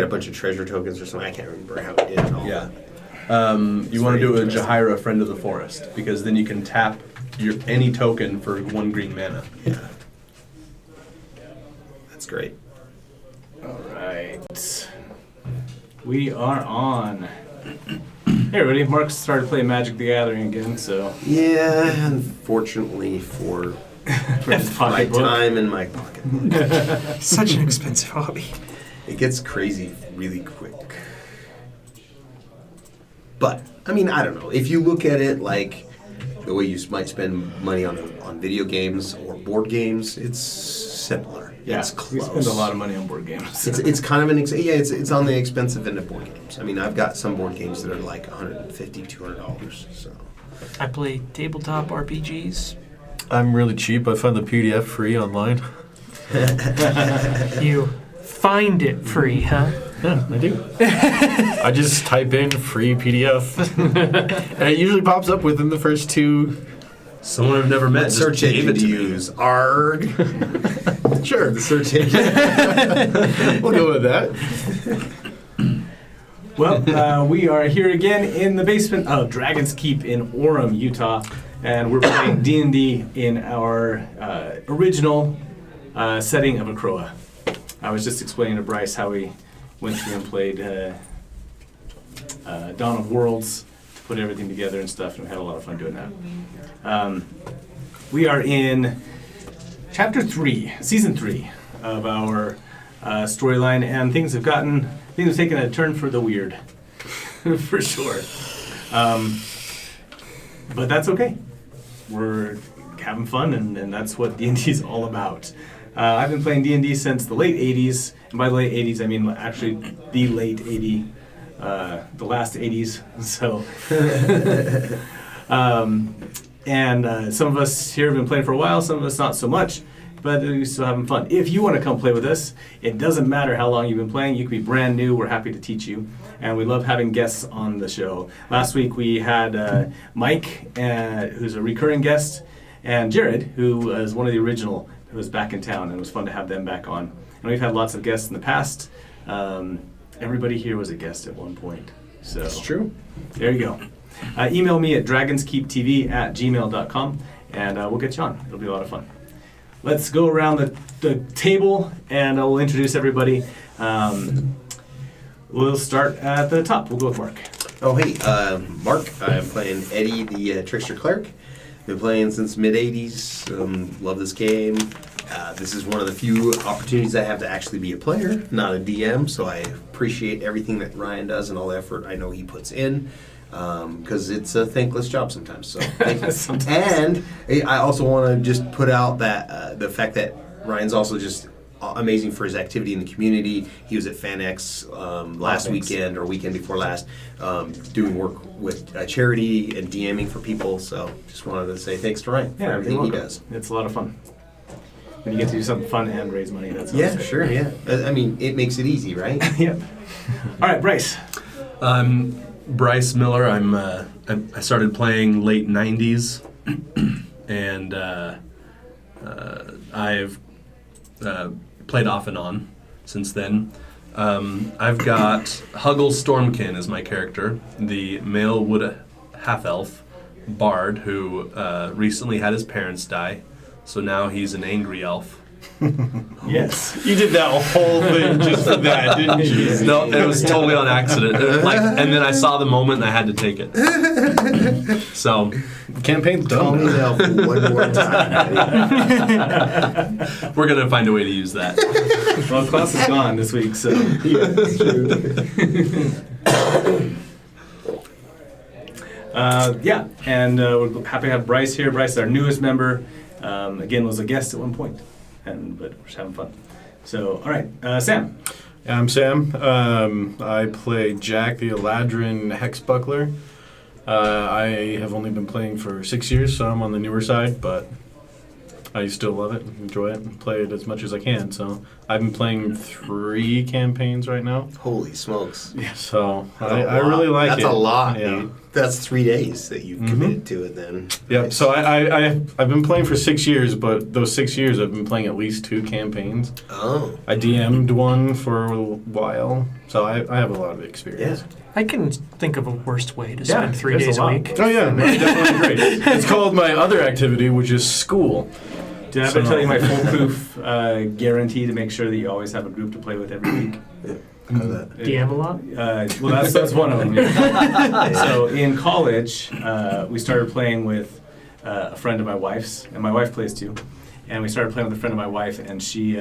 get a bunch of treasure tokens or something. I can't remember how it did at all. Yeah. You want to do a Jahaira, Friend of the Forest, because then you can tap any token for 1 green mana. Yeah. That's great. All right. We are on. Hey everybody, Mark started playing Magic the Gathering again, so... Yeah, unfortunately for my time and my pocketbook. Such an expensive hobby. It gets crazy really quick. But, I mean, I don't know. If you look at it like the way you might spend money on video games or board games, it's simpler. Yeah, it's close. We spend a lot of money on board games. It's kind of it's on the expensive end of board games. I mean, I've got some board games that are like $150, $200. So I play tabletop RPGs. I'm really cheap. I find the PDF free online. You find it free, huh? Yeah, I do. I just type in free PDF, and it usually pops up within the first 2. Someone I've never met. What search engine do you use? ARG. Sure, The search engine. we'll go with that. Well, we are here again in the basement of Dragon's Keep in Orem, Utah, and we're playing D&D in our original setting of Acroa. I was just explaining to Bryce how we went through and played Dawn of Worlds to put everything together and stuff, and we had a lot of fun doing that. We are in Chapter 3, Season 3 of our storyline, and things have taken a turn for the weird, for sure. But that's okay. We're having fun, and that's what D&D is all about. I've been playing D&D since the late 80s, and by the late 80s I mean actually the late 80s, the last 80s, so... And some of us here have been playing for a while, some of us not so much, but we're still having fun. If you want to come play with us, it doesn't matter how long you've been playing. You can be brand new. We're happy to teach you. And we love having guests on the show. Last week we had Mike, who's a recurring guest, and Jared, who was one of the original, who was back in town, and it was fun to have them back on. And we've had lots of guests in the past. Everybody here was a guest at one point. So That's true. There you go. Email me at dragonskeeptv@gmail.com, and we'll get you on. It'll be a lot of fun. Let's go around the table, and we'll introduce everybody. We'll start at the top. We'll go with Mark. Oh, hey, Mark. I'm playing Eddie, the Trickster Cleric. Been playing since mid-'80s. Love this game. This is one of the few opportunities I have to actually be a player, not a DM, so I appreciate everything that Ryan does and all the effort I know he puts in. Because it's a thankless job sometimes. So thank you. And I also want to just put out that the fact that Ryan's also just amazing for his activity in the community. He was at FanX last weekend or weekend before last, doing work with charity and DMing for people. So just wanted to say thanks to Ryan for everything he does. It's a lot of fun. When you get to do something fun and raise money, that's yeah, awesome. sure, yeah. I mean, it makes it easy, right? Yep. All right, Bryce. Bryce Miller. I started playing late 90s, and I've played off and on since then. I've got Huggle Stormkin as my character, the male wood half-elf bard who recently had his parents die, so now he's an angry elf. Yes. You did that whole thing just for that, didn't you? No, it was totally on accident. And then I saw the moment and I had to take it. So, Campaign's Call me done. now one more time. we're going to find a way to use that. Well, class is gone this week, so. Yeah, and we're happy to have Bryce here. Bryce is our newest member. Again, was a guest at one point, but we're just having fun. So, all right, Sam. Yeah, I'm Sam. I play Jack the Eladrin Hexbuckler. I have only been playing for 6 years, so I'm on the newer side, but I still love it, enjoy it, and play it as much as I can. So I've been playing 3 campaigns right now. Holy smokes. So That's I a lot. really like That's it. a lot, Yeah. dude. That's 3 days that you've committed to it then. Yep. Nice. So I've been playing for 6 years, but those 6 years I've been playing at least 2 campaigns. Oh. I DM'd one for a while, so I have a lot of experience. Yeah. I can think of a worst way to Yeah, spend 3 there's a days a lot. week. Oh yeah, I definitely agree. It's called my other activity, which is school. Did I ever tell you my foolproof guarantee to make sure that you always have a group to play with every week? How's that? DM a lot? Well, that's one of them. Yeah. So in college, we started playing with a friend of my wife's, and my wife plays too. And we started playing with a friend of my wife, and she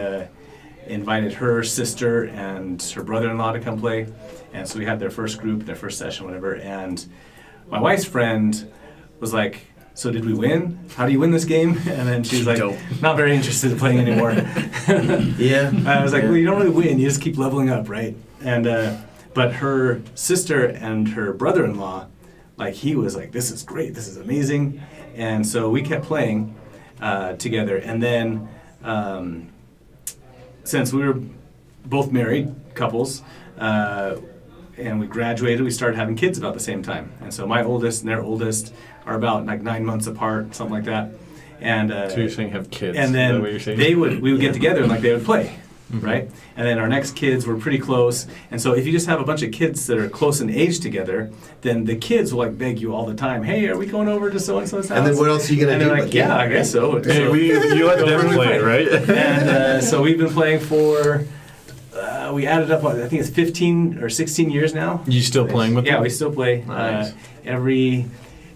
invited her sister and her brother-in-law to come play. And so we had their first group, their first session, whatever. And my wife's friend was like, "So did we win? How do you win this game?" And then she was like, Dope. "Not very interested in playing anymore." Yeah. I was like, "Well, you don't really win. You just keep leveling up, right?" And but her sister and her brother-in-law, like he was like, "This is great. This is amazing." And so we kept playing together. And then since we were both married couples, and we graduated, we started having kids about the same time. And so my oldest and their oldest are about like 9 months apart, something like that. And So you're saying have kids? and Is that then what you're saying? we would get together and like they would play, right? And then our next kids were pretty close. And so if you just have a bunch of kids that are close in age together, then the kids will like beg you all the time, "Hey, are we going over to so and so's house?" And then what else are you gonna And do? they're like, "Yeah, I guess so." Hey, So- you let So them we're play, gonna right? and so we've been playing for, we added up, I think it's 15 or 16 years now. You still playing with Yeah, them? we still play Nice.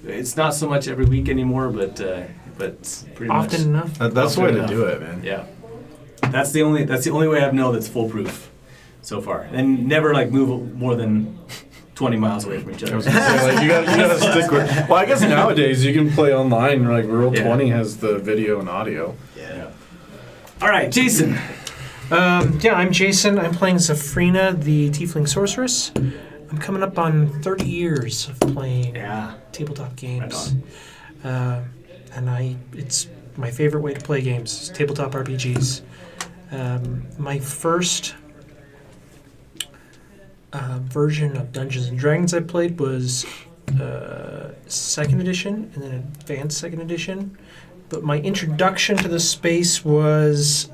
it's not so much every week anymore, but pretty Often much. enough. That's the way Often to enough. do it, man. Yeah. That's the only way I know that's foolproof so far. And never like move more than 20 miles away from each I other. was gonna say, like, you gotta stick with. Well, I guess nowadays you can play online. Like Roll20 Yeah. has the video and audio. Yeah. All right, Jason. Yeah, I'm Jason. I'm playing Zafrina, the Tiefling Sorceress. I'm coming up on 30 years of playing Yeah. tabletop games. Right And it's my favorite way to play games, is tabletop RPGs. My first version of Dungeons and Dragons I played was 2nd edition and then advanced 2nd edition. But my introduction to the space was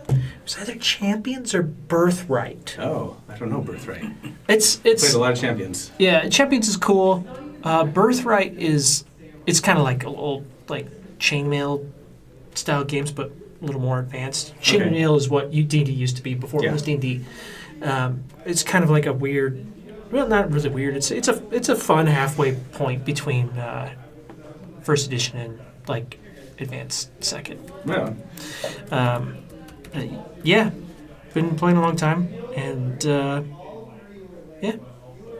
either Champions or Birthright. Oh, I don't know Birthright. It's Played a lot of Champions. yeah, Champions is cool. Birthright it's kind of like a little like chainmail style games, but a little more advanced. Chainmail is what D&D used to be before it was D&D. It's kind of like a weird, well, not really weird. It's a fun halfway point between first edition and like advanced second. Yeah. Yeah, been playing a long time, and yeah,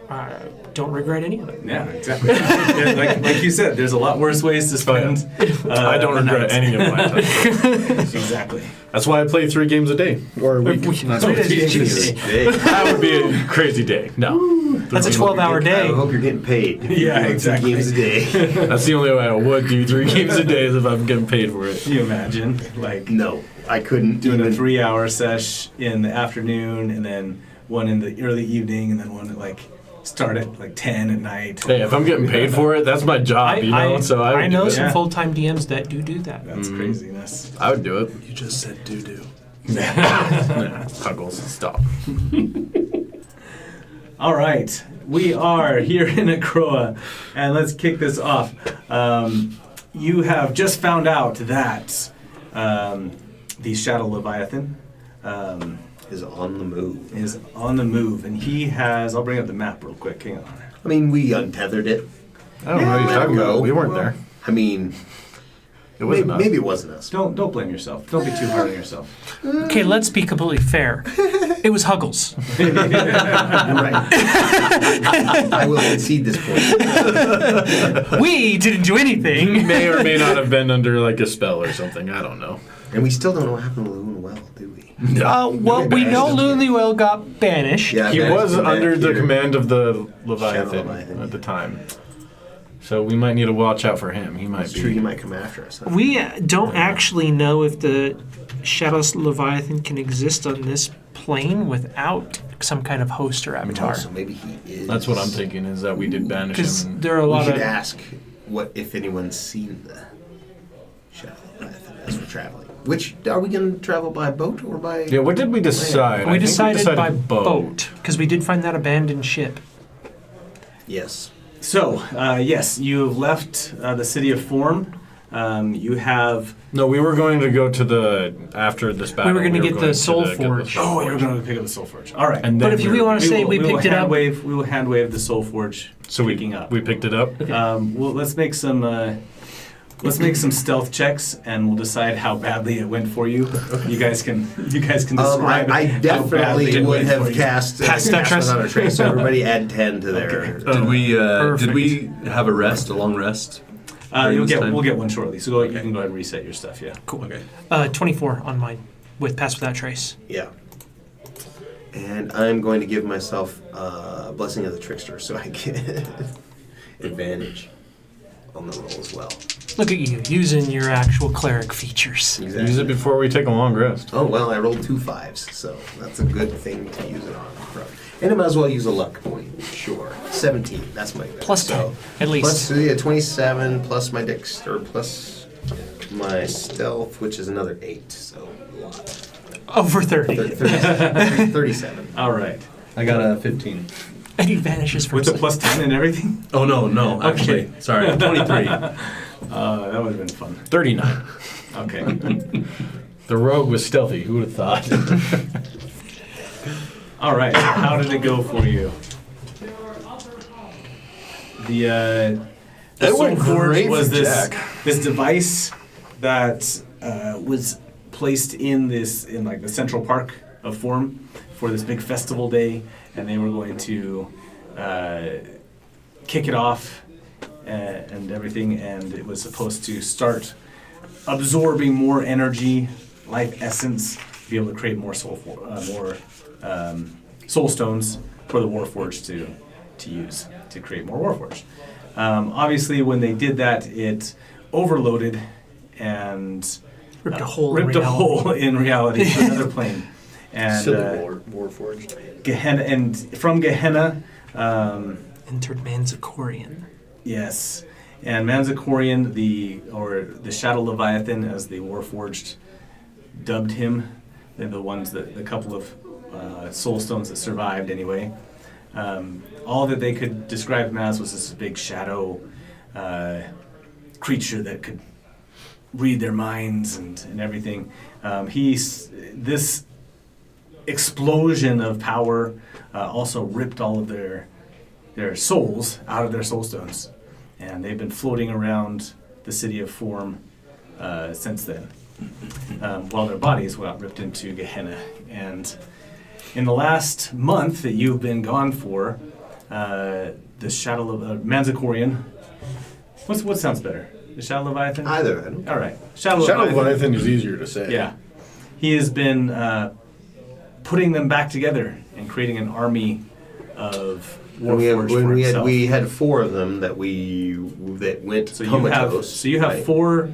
I don't regret any of it. Yeah, exactly. Yeah, like you said, there's a lot worse ways to spend. I don't the regret nights. any of my time. Exactly. That's why I play 3 games a day or a week. Not 3 a week. days. That would be a crazy day. No, That's a 12-hour I day. hope you're getting paid. Yeah, exactly. 2 games a day. that's the only way I would do 3 games a day is if I'm getting paid for it. Can you imagine, like, No, I couldn't doing a even. 3-hour sesh in the afternoon, and then one in the early evening, and then one at like start at like 10 at night? Hey, if I'm getting paid for it, that's my job, you know. So I would I know do it. some Yeah. full-time DMs that do that. That's craziness. I would do it. You just said doo-doo. Huggles, stop. All right, we are here in Acroa, and let's kick this off. You have just found out that the Shadow Leviathan Is on the move. is on the move, and he has. I'll bring up the map real quick. Hang on. I mean, we untethered it. I don't know what you're talking about. We weren't there. I mean, It wasn't maybe, us. maybe it wasn't us. Don't blame yourself. Don't be too hard on yourself. Okay, let's be completely fair. It was Huggles. You're right. I will concede this point. We didn't do anything. May or may not have been under like a spell or something. I don't know. And we still don't know what happened to Luna Well, do we? Well, we know Lulywell got banished. Yeah, He that was is under the here. command of the Leviathan, Leviathan, at the time. So we might need to watch out for him. He might It's be. true, he might come after us. Huh? We don't actually know if the Shadow Leviathan can exist on this plane without some kind of host or avatar. So maybe he is. That's what I'm thinking, is that we did banish Because him. there are a We lot should of. ask what if anyone's seen the shadow as we're traveling. Which are we going to travel by boat or by? Yeah, what did we decide? I We think decided by boat because we did find that abandoned ship. Yes. So, yes, you've left the city of Form. You have. No, we were going to go to the after this battle. We were gonna get the Soul get Forge. Oh, you were going to pick up the Soul Forge. All right. And But then if we want to say we picked it up, We will hand wave the Soul Forge. so picking up. we picked it up. Well, let's make some. Let's make some stealth checks, and we'll decide how badly it went for you. You guys can describe. I how badly definitely it would went for have you. cast Stealth without a trace. So everybody add 10 to their. Did we have a rest, a long rest? during this time? We'll get one shortly. So you can go ahead and reset your stuff. Yeah. Cool. Okay. 24 on mine with Pass Without Trace. Yeah. And I'm going to give myself Blessing of the Trickster so I get advantage on the roll as well. Look at you, using your actual cleric features. Exactly. Use it before we take a long rest. Oh, well, I rolled 2 5s, so that's a good thing to use it on. And I might as well use a luck point. Sure. 17, that's my best. Plus 10, at least. Plus, yeah, 27, plus my dexter, plus my stealth, which is another 8, so a lot. Over 30. 37. All right. I got a 15. And he vanishes from What's a sight. plus 10 and everything? Oh no, actually, Okay. sorry, 23. That would have been fun. 39. Okay. The rogue was stealthy. Who would have thought? All right. How did it go for you? The It went Soul Forge great was for this Jack. this device that was placed in like the central park of Form for this big festival day, and they were going to kick it off and everything, and it was supposed to start absorbing more energy, life essence, be able to create more soul stones for the Warforged to use to create more Warforged. Obviously, when they did that, it overloaded and Ripped a hole ripped in a hole in reality to another plane. And Warforged. Gehenna, and from Gehenna, Entered Manzikorian. yes, and Manzikorian, the Shadow Leviathan, as the Warforged dubbed him. They're the couple of soul stones that survived anyway. All that they could describe him as was this big shadow creature that could read their minds and everything. This explosion of power also ripped all of their souls out of their soul stones, and they've been floating around the city of Form since then, while their bodies got ripped into Gehenna. And in the last month that you've been gone for, the Shadow of Manzikorian. What sounds better? The Shadow Leviathan? Either. I don't. All right. Shadow Shadow Leviathan is easier to say. Yeah. He has been putting them back together and creating an army of Warforged for himself. We had 4 of them that went So comatose. you have right? 4.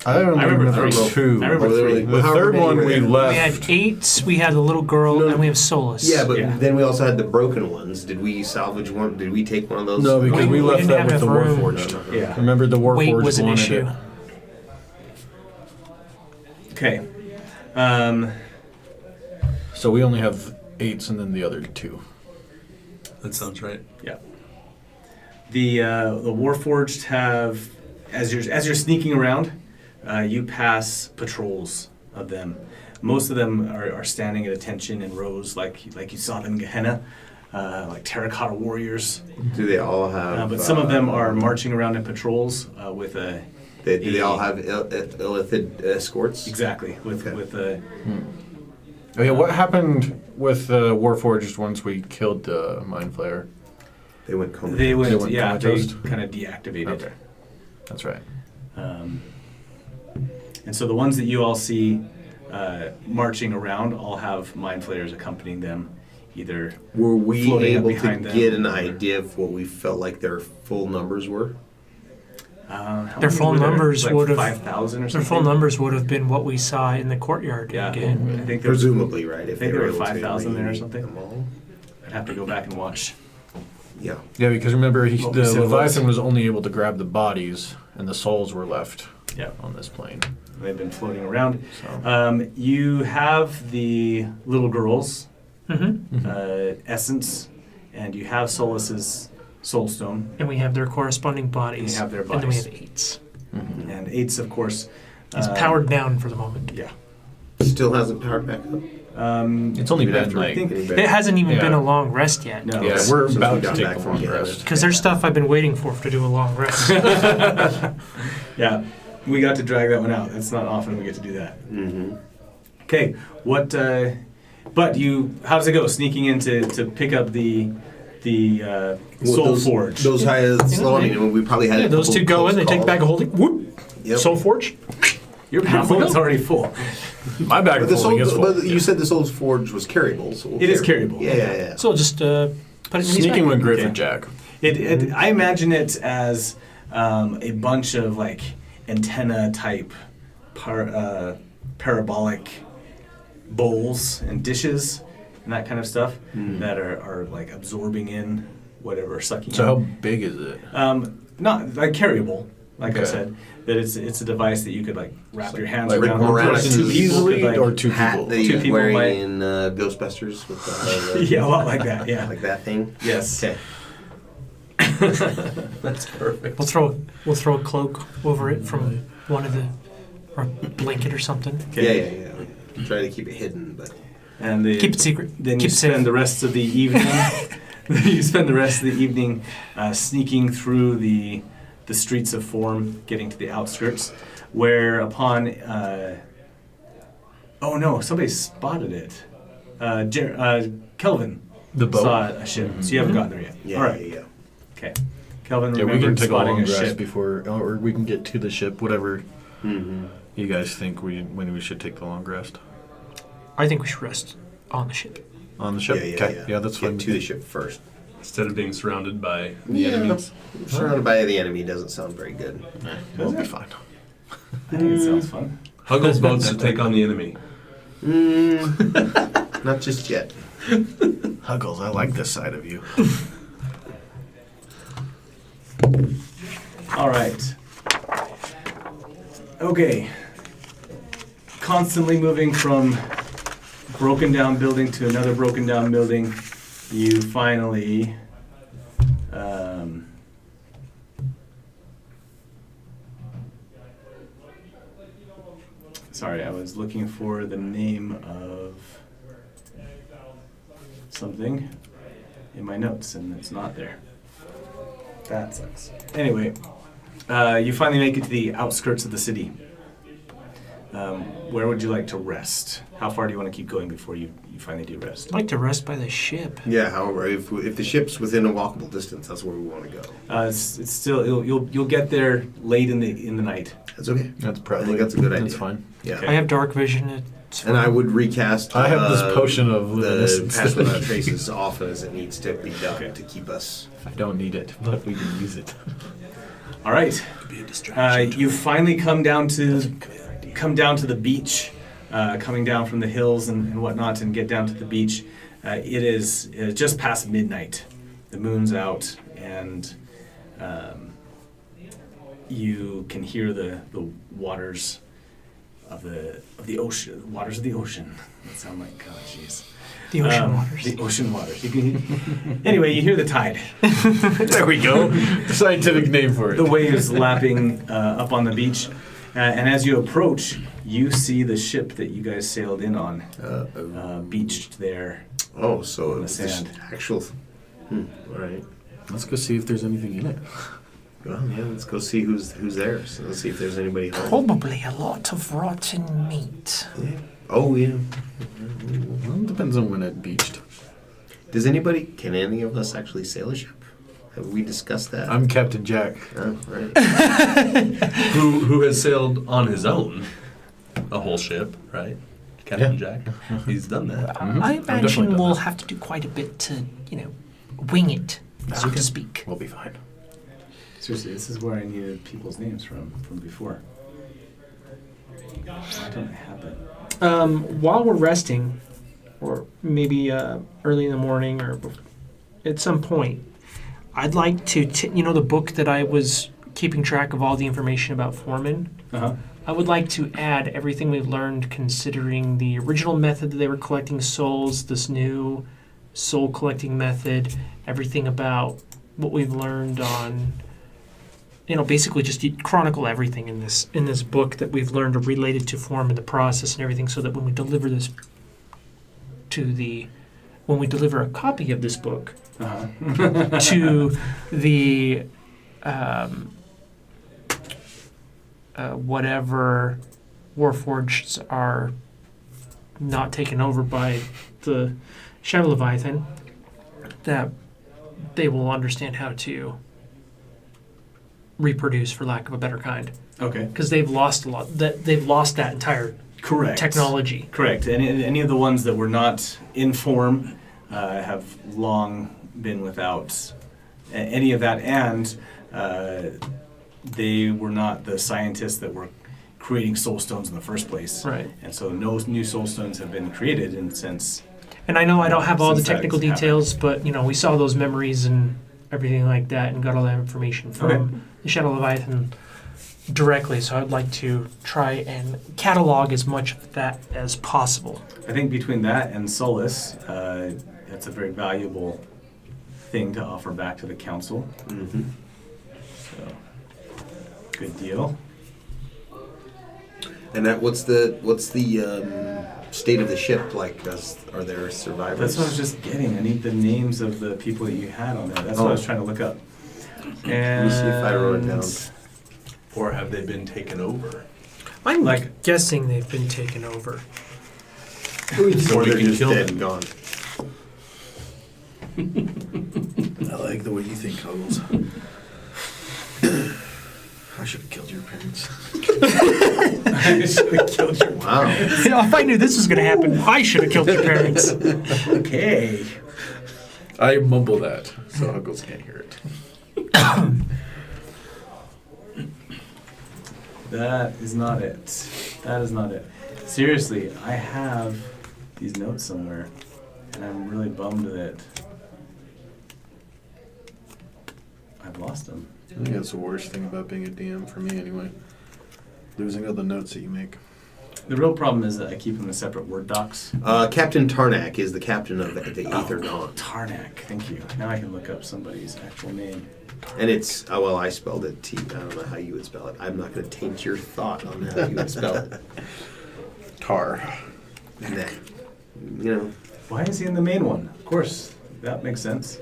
I remember remember three. 2. I remember 3. The However third many one were we there. left. We had 8, we had the little girl, No. and we have Solus. Yeah, but Yeah. then we also had the broken ones. Did we salvage one? Did we take one of those? No, because we We left didn't that have with the enough room. Warforged. Yeah. Remember the Warforged Weight was an wanted issue. it. Okay. So we only have 8s and then the other 2. That sounds right. Yeah. The Warforged have, as you're sneaking around, you pass patrols of them. Most of them are standing at attention in rows, like you saw them in Gehenna, like terracotta warriors. Do they all have? But some of them are marching around in patrols with a. Do they all have illithid escorts? Exactly with Okay. with a. Oh yeah, what happened with the Warforged once we killed the Mind Flayer? They went comatose. They went, went yeah, they comatose? kind of deactivated. Okay. That's right. And so the ones that you all see marching around all have Mind Flayers accompanying them, either. Were we floating up able to behind them, get an or- idea of what we felt like their full numbers were? Their full numbers would have 5,000 or Their something. full numbers would have been what we saw in the courtyard Yeah, game. I think there Presumably, right? If think there were able to 5,000 there or reunite something. them all. I'd have to go back and watch. Yeah. Yeah, because remember, What we the said Leviathan was only able to grab the bodies, and the souls were left Yeah, on this plane. they've been floating around. So. You have the little girls, Mm-hmm. Essence, and you have Solus's Soulstone, And we have their corresponding bodies. You have their And then we bodies. have eights. and Eights, of course. It's powered down for the moment. Yeah. Still hasn't powered back up. It's only We'd have been to like... think- It hasn't even Yeah. been a long rest yet. No. Yeah, Yes. we're Since about we to got take back a from long Canada. rest. Because there's stuff I've been waiting for to do a long rest. Yeah, we got to drag that one out. It's not often we get to do that. Mm-hmm. Okay, what? But you, how does it go? Sneaking in to pick up the Soul Forge. Those high slow. I mean, we probably had Yeah, a those couple two go in, they close take bag of calls. holding, whoop, Yep. Soul Forge. Your backbone's already full. My bag But of the holding is soul, full. but you said the Soul's Forge was carryable. So we'll It is carry- carryable. Yeah. So just put it in his Sneaking bag. went great for Okay. Jack. I imagine it as a bunch of like antenna type parabolic bowls and dishes and that kind of stuff that are like absorbing in whatever, sucking So how in. big is it? Not like carryable, like I Okay. said. That it's a device that you could like wrap your hands Like around. Rick Moranis Like, two people easily could, like, or two Hat people? that Two he was people wearing might- in Ghostbusters with the, yeah, a lot like that. Yeah. like that thing. Yes. Okay. That's perfect. We'll throw a cloak over it from one of the, or a blanket or something. Okay. Yeah. Try to keep it hidden, but And the, Keep it secret. Then Keep you it safe. spend the rest of the evening. You spend the rest of the evening sneaking through the streets of Form, getting to the outskirts, where upon oh no, somebody spotted it. Kelvin The boat? saw a ship, so you haven't gotten there yet. yeah, All right, yeah. okay. Kelvin Yeah, we remembered can take a spotting long a rest ship. before, or we can get to the ship, whatever Mm-hmm. you guys think when we should take the long rest. I think we should rest on the ship. On the ship? Yeah, Okay. Yeah, that's Get fine. to the ship first. Instead of being surrounded by the Yeah. enemies. Surrounded by the enemy doesn't sound very good. We'll be fine. I think it sounds fun. Huggle's boats to take on the enemy. Not just yet. Huggles, I like this side of you. All right. Okay. Constantly moving from broken down building to another broken down building, you finally sorry, I was looking for the name of something in my notes and it's not there. That sucks. Anyway, you finally make it to the outskirts of the city. Where would you like to rest? How far do you want to keep going before you finally do rest? I'd like to rest by the ship. Yeah. However, if the ship's within a walkable distance, that's where we want to go. It's still you'll get there late in the night. That's okay. That's I probably think that's a good idea. That's fine. Yeah. Okay. I have dark vision. It's And I would recast. I have this potion of the luminescence. pass without trace as often as it needs to be done Okay. to keep us. I don't need it, but we can use it. All right. Be a distraction. You finally come down to the beach, coming down from the hills and whatnot, and get down to the beach. It is just past midnight. The moon's out, and you can hear the waters of the ocean. Waters of the ocean. That sound like jeez. the ocean waters. The ocean waters. You can, anyway, you hear the tide. There we go. Scientific name for it. The waves lapping up on the beach. And as you approach, you see the ship that you guys sailed in on, beached there. Oh, so On the it's the sand. actual. All right. Let's go see if there's anything in it. Well, yeah. Let's go see who's there. So let's see if there's anybody home. Probably a lot of rotten meat. Yeah. Oh yeah. Well, it depends on when it beached. Can any of us actually sail a ship? Have we discussed that? I'm Captain Jack. Oh, right. who has sailed on his own a whole ship, right? Captain Jack. He's done that. I definitely imagine done we'll that. have to do quite a bit to, wing it, so to speak. We'll be fine. Seriously, this is where I needed people's names from before. Why don't I have it? While we're resting, or maybe early in the morning or at some point, I'd like to, the book that I was keeping track of all the information about Foreman. Uh-huh. I would like to add everything we've learned considering the original method that they were collecting souls, this new soul collecting method, everything about what we've learned on, basically just chronicle everything in this book that we've learned related to form and the process and everything, so that when we deliver this when we deliver a copy of this book to the whatever Warforged are not taken over by the Shadow Leviathan, that they will understand how to reproduce, for lack of a better kind. Okay. Because they've lost a lot. They've lost that entire technology. Correct. Any of the ones that were not in form have long been without any of that, and they were not the scientists that were creating soul stones in the first place. Right. And so no new soul stones have been created since. And I know I don't have all the Since that technical happened. details, but we saw those memories and everything like that, and got all that information from the Shadow Leviathan directly. So I'd like to try and catalog as much of that as possible. I think between that and Solace, that's a very valuable thing to offer back to the council. Mm-hmm. So, good deal. And what's the state of the ship like? Are there survivors? That's what I was just getting. I need the names of the people that you had on there. That's what I was trying to look up. Let me see if I wrote it down. Or have they been taken over? I'm guessing they've been taken over. So Or we they're can just kill dead them. and gone. I like the way you think, Huggles. I should have killed your parents. I should have killed your. Wow. If I knew this was going to happen, I should have killed your parents. Okay. I mumble that, so Huggles can't hear it. That is not it. That is not it. Seriously, I have these notes somewhere, and I'm really bummed that I've lost them. I think that's the worst thing about being a DM for me, anyway. Losing all the notes that you make. The real problem is that I keep them in separate Word docs. Captain Tarnak is the captain of the Aether Dawn. Tarnak, thank you. Now I can look up somebody's actual name. And it's, I spelled it T. I don't know how you would spell it. I'm not going to taint your thought on how you would spell it. Tar. Nah. Why is he in the main one? Of course, that makes sense.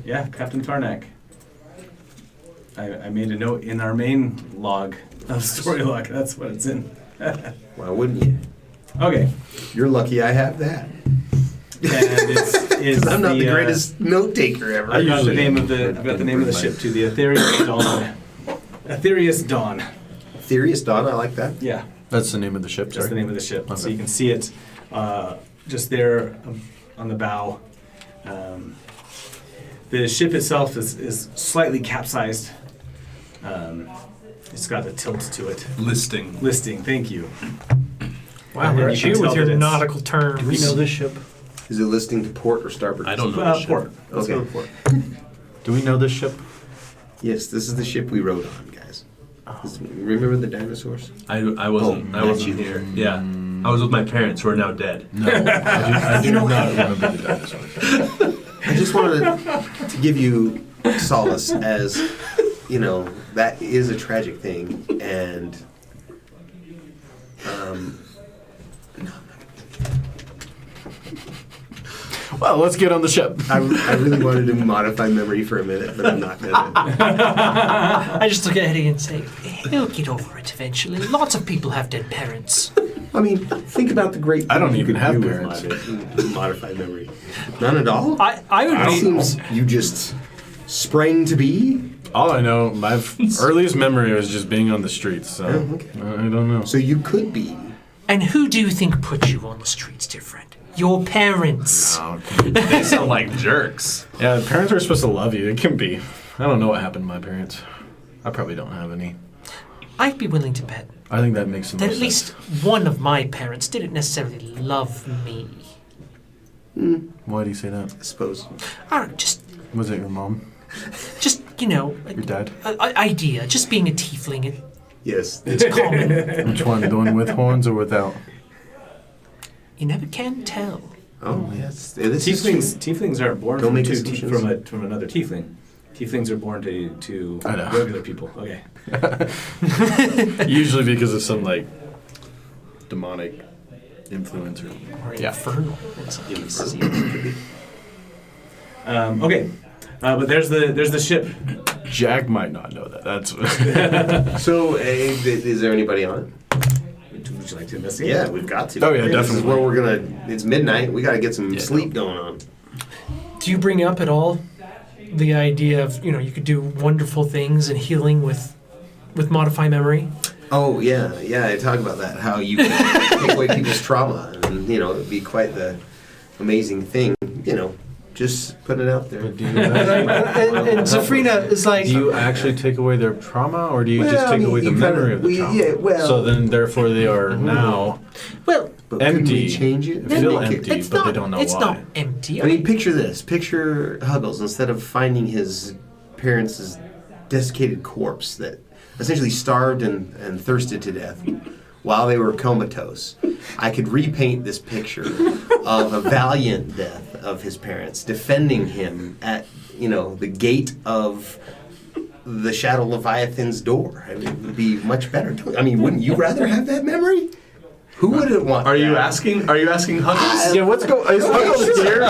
Yeah, Captain Tarnak. I made a note in our main log of story log. That's what it's in. Why wouldn't you? Okay. You're lucky I have that. And it's I'm not the greatest note taker ever. I've got the name of the ship too. The Aetherius Dawn. Aetherius Dawn. Aetherius Dawn, I like that. Yeah, That's the name of the ship, that's the sorry. name of the ship. So Okay. you can see it just there on the bow. The ship itself is slightly capsized. It's got a tilt to it. Listing. Thank you. Wow, And we're you can you tell with your that it's- nautical terms. Do we know this ship? Is it listing to port or starboard? I don't know. the ship. Port. Let's go Okay. to port. Do we know this ship? Yes, this is the ship we rode on, guys. Remember the dinosaurs? I wasn't you. here. Yeah. I was with my parents who are now dead. No, I do not remember the dinosaurs. I just wanted to give you solace as, that is a tragic thing, and Well, let's get on the ship. I really wanted to modify memory for a minute, but I'm not gonna. I just look at Eddie and say, he'll get over it eventually. Lots of people have dead parents. I mean, think about the great. I don't things you even could have do parents. with modified memory. None at all. I would It be... seems you just sprang to be. All I know, my earliest memory was just being on the streets, so Oh, okay. I don't know. So you could be. And who do you think put you on the streets, dear friend? Your parents. Oh, They sound like jerks. yeah, parents are supposed to love you. It can be I don't know what happened to my parents. I probably don't have any. I'd be willing to bet I think that makes the that most at least one of my parents didn't necessarily love me. sense. Why do you say that? I suppose. I don't know, just Was it your mom? your Your dad? idea. Just being a tiefling, Yes. it's common. Which one? The one with horns or without? You never can tell. Oh, yes. This is true. Tieflings aren't born Don't from, make two assumptions. from another tiefling. Tieflings are born to I know. regular people. Okay. Usually because of some like demonic influence or Or Yeah. infernal in some cases. Okay. But there's the ship. Jack might not know that. That's So, is there anybody on it? Would you like to investigate? Yeah, we've got to. Oh, yeah, This is definitely. where we're gonna. It's midnight. We got to get some Yeah, sleep going on. Do you bring up at all the idea of you could do wonderful things and healing with modify memory? Oh yeah. I talk about that. How you can take away people's trauma, and it'd be quite the amazing thing. Just putting it out there. do you, And Zafrina is like, do you actually take away their trauma, or do you just take away the memory of the trauma? Yeah. Well. So then, therefore, they are now well, but couldn't we empty. change it. Feel Make it- empty. it's but not. they don't know it's why. not empty. I mean, picture this. Picture Huggles, instead of finding his parents' desiccated corpse that essentially starved and thirsted to death while they were comatose. I could repaint this picture of a valiant death of his parents, defending him at, the gate of the Shadow Leviathan's door. I mean, it would be much better. I mean, wouldn't you rather have that memory? Who wouldn't want Are you that? asking? Are you asking Huggles? Yeah, what's going? Is Huggles here?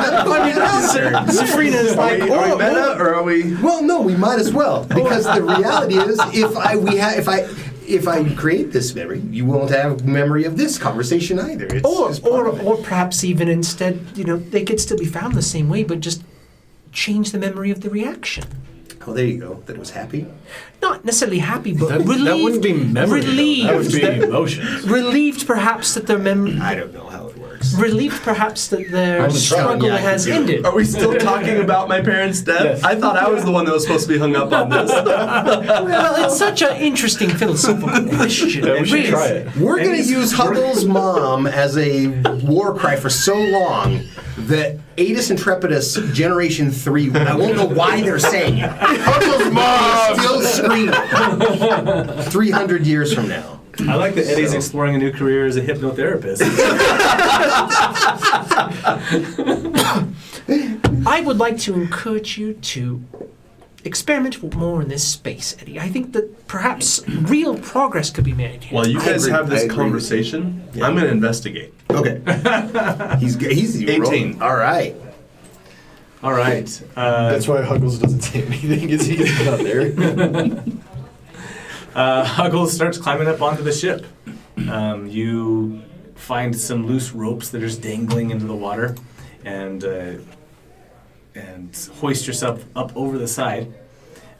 Zafrina is like, Are we meta or are we? Well, no, we might as well, because the reality is, if I create this memory, you won't have memory of this conversation either. It's part of it. or perhaps even instead, they could still be found the same way, but just change the memory of the reaction. Oh, there you go. That it was happy. Not necessarily happy, but That, relieved. that wouldn't be memory. though. Relieved. That would be emotions. Relieved, perhaps that their I don't know how it works. relieved, perhaps that their I'm struggle telling you, I has can do it. ended. Are we still talking about my parents' death? Yes. I thought I was the one that was supposed to be hung up on this. Well, it's such an interesting philosophical question. Yeah, we It should really try is. it. We're going to use Huggles' mom as a war cry for so long that Aedis Intrepidus Generation 3, I won't know why they're saying it. Huggles' mom! Still screaming. 300 years from now. I like that Eddie's exploring a new career as a hypnotherapist. I would like to encourage you to experiment more in this space, Eddie. I think that perhaps real progress could be made here. While you I guys agree- have I this agree with conversation, I'm going to investigate. Okay. He's 18. rolling. All right. All right. That's why Huggles doesn't say anything, is he's not there. Huggles starts climbing up onto the ship. You find some loose ropes that are just dangling into the water, and hoist yourself up over the side.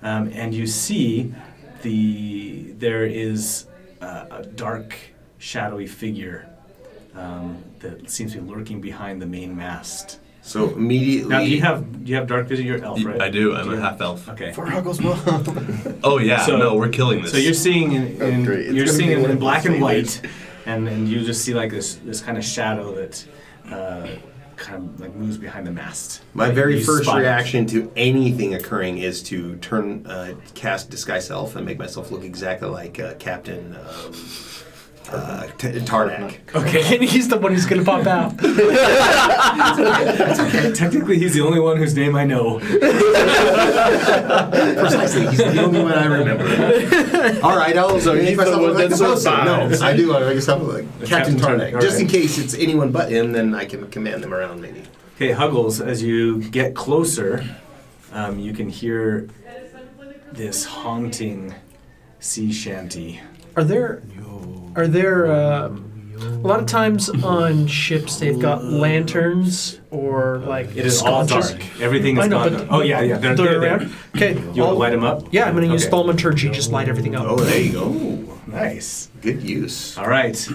And you see there is a dark, shadowy figure that seems to be lurking behind the main mast. So immediately. Now, do you have dark vision? You're elf, right? I do. I'm a half elf. Okay. For Huggles' mom. Oh yeah. So- no, we're killing this. So you're seeing in great. It's you're gonna seeing be one in of black my and white, favorites. and you just see like this kind of shadow that kind of like moves behind the mast. My Like, very you first spot it. reaction to anything occurring is to cast Disguise Self and make myself look exactly like Captain Tarnak. Okay, and he's the one who's going to pop out. Okay, technically, he's the only one whose name I know. Precisely, he's the only one I remember. All right, I'll So make he's the myself one look like that the person. No, survives. I do. I make myself look like Captain Tarnak. All Just in right. case it's anyone but him, then I can command them around maybe. Okay, Huggles, as you get closer, you can hear this haunting sea shanty. Are there a lot of times on ships they've got lanterns or like It is all dark. sconces? Everything is I know, gone. but Oh yeah, they're they're there. around. Okay, You want to light them up? Yeah, I'm going to use Okay. thaumaturgy, just light everything up. Oh, there you go. Nice. Good use. All right.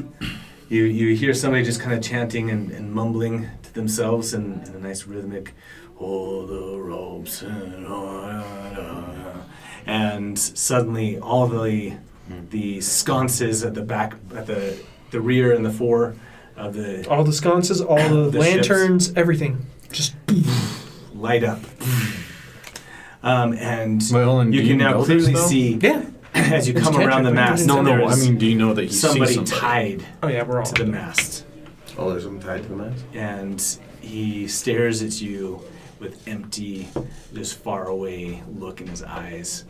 you hear somebody just kind of chanting and mumbling to themselves in a nice rhythmic, "Oh, the ropes," and suddenly all the sconces at the back, at the rear and the fore of the All the sconces, all the lanterns, everything. Just light up. And Well, and you do can you now know clearly this, though? see as you It's come around the cantrip, mast. right? No, there's I mean, do you know that he somebody sees somebody? tied oh yeah, we're all to the mast, Oh, there's something tied to the mast? and he stares at you with empty, just far away look in his eyes.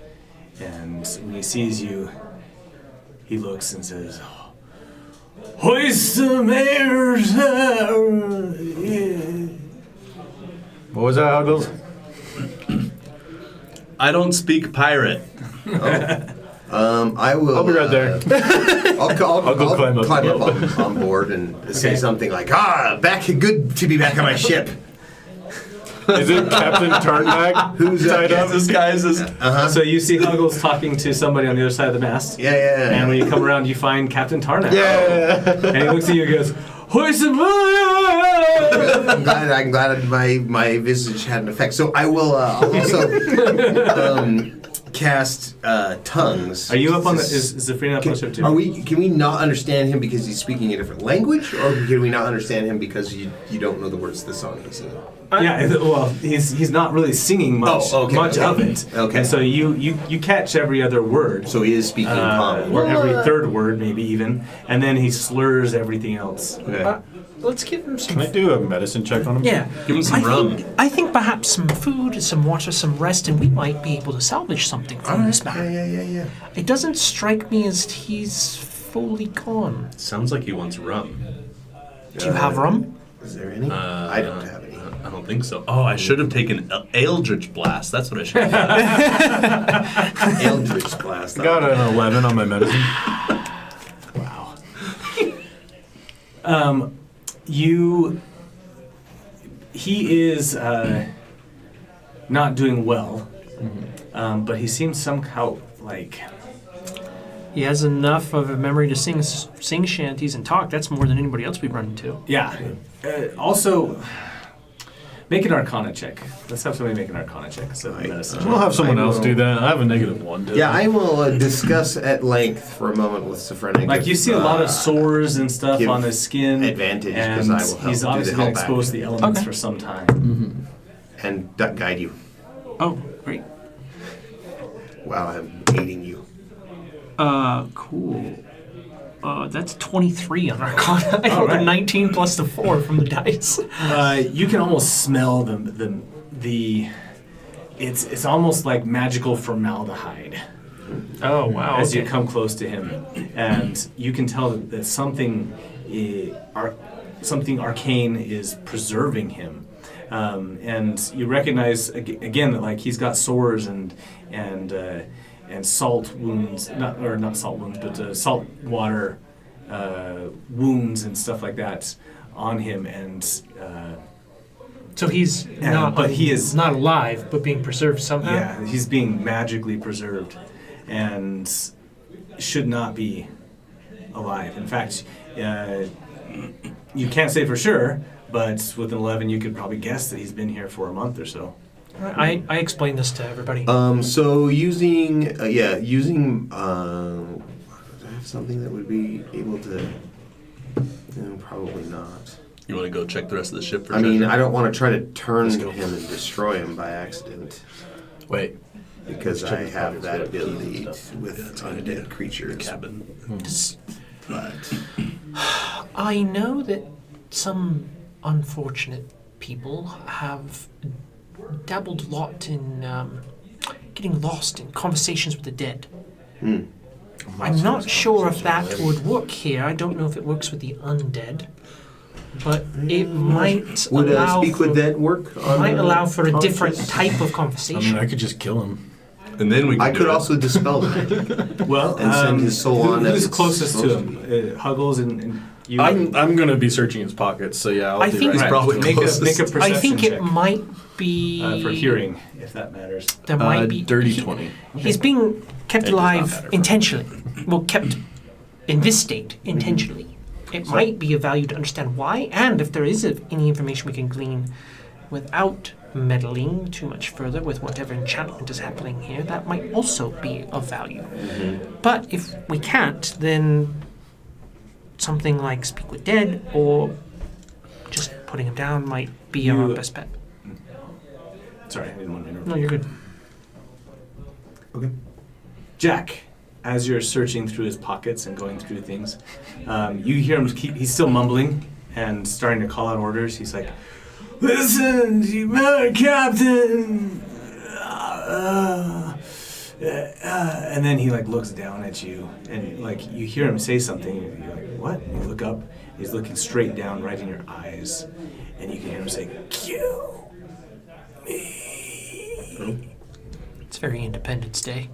And when he sees you, he looks and says, "Hoist the mares!" What was that, Huggles? I don't speak pirate. I will. I'll be right there. I'll go climb up. on board and say something like, good to be back on my ship. Is it Captain Tarnbag? Who's tied up? This guy's is. So you see Huggles talking to somebody on the other side of the mast. Yeah. And when you come around, you find Captain Tarnak. Yeah. And he looks at you and goes, "Hoist the I'm glad my visage had an effect. So I will I'll also cast tongues. Are you up on the? Is Zafrina up on the ship too? Can we not understand him because he's speaking a different language, or can we not understand him because you don't know the words to the song he's singing? Yeah. Well, he's not really singing much of it. Okay. And so you catch every other word. So he is speaking common. Or every third word, maybe even, and then he slurs everything else. Okay. Let's give him some. Can I do a medicine check on him? Yeah. Give him some rum. I think perhaps some food, some water, some rest, and we might be able to salvage something from this man. Yeah. It doesn't strike me as he's fully gone. Sounds like he wants rum. Do you have rum? Is there any? I don't have any. I don't think so. Oh, I should have taken Eldritch Blast. That's what I should have done. Eldritch Blast. I got an 11 on my medicine. Wow. He is not doing well, but he seems somehow like. He has enough of a memory to sing shanties and talk. That's more than anybody else we've run into. Yeah. Also, make an Arcana check. Let's have somebody make an Arcana check. So medicine. We'll have someone I else will- do that. I have a -1 to Yeah, I will discuss at length for a moment with Sophronic. Like you see a lot of sores and stuff give on his skin. advantage, 'cause and I will help he's do the obviously been help exposed to the action. elements Okay. for some time. and guide you Oh, great. while I'm aiding you. Cool. That's 23 on Arcana. I rolled a Alright. 19 plus the 4 from the dice. You can almost smell the it's almost like magical formaldehyde Oh, wow. as you okay. come close to him, and you can tell that something arcane is preserving him, and you recognize again that like he's got sores and salt wounds, not salt wounds, but salt water wounds and stuff like that on him, and So he's not, but he is- not alive, but being preserved somehow. yeah, he's being magically preserved and should not be alive. In fact, you can't say for sure, but with an 11, you could probably guess that he's been here for a month or so. I explained this to everybody. So using do I have something that would be able to? No, probably not. You want to go check the rest of the ship for I mean, treasure? I don't want to try to turn Let's go. him and destroy him by accident, Wait. because Let's I check his have pockets, that yeah. ability Stuff. with Yeah, that's a good undead idea. creatures. Cabin. Does- But I know that some unfortunate people have dabbled a lot in getting lost in conversations with the dead. I'm not sure if that would work here. I don't know if it works with the undead, but it might would allow speak for, with dead work? On might allow for a different conscious? type of I conversation. mean, I could just kill him. And then we can I do could it. also dispel the magic. Well, And send his soul on as Who's it's closest to supposed him? Huggles and you. I'm gonna be searching his pockets, so yeah, I'll I do think- that. He's probably make closest. a perception I think check it might be for hearing, if that matters. There might be dirty 20. He's being kept It does not alive matter for me. intentionally. Well, kept in this state intentionally. it might be of value to understand why, and if there is any information we can glean without meddling too much further with whatever enchantment is happening here, that might also be of value. But if we can't, then something like Speak with Dead or just putting him down might be our best bet. Sorry, I didn't want to interrupt. No, you're good. Okay. Jack, as you're searching through his pockets and going through things, you hear him, he's still mumbling and starting to call out orders. He's like, "Listen, Captain!" And then he like looks down at you and like you hear him say something. And you're like, "What?" And you look up. He's looking straight down, right in your eyes, and you can hear him say, "Kill me." It's very Independence Day.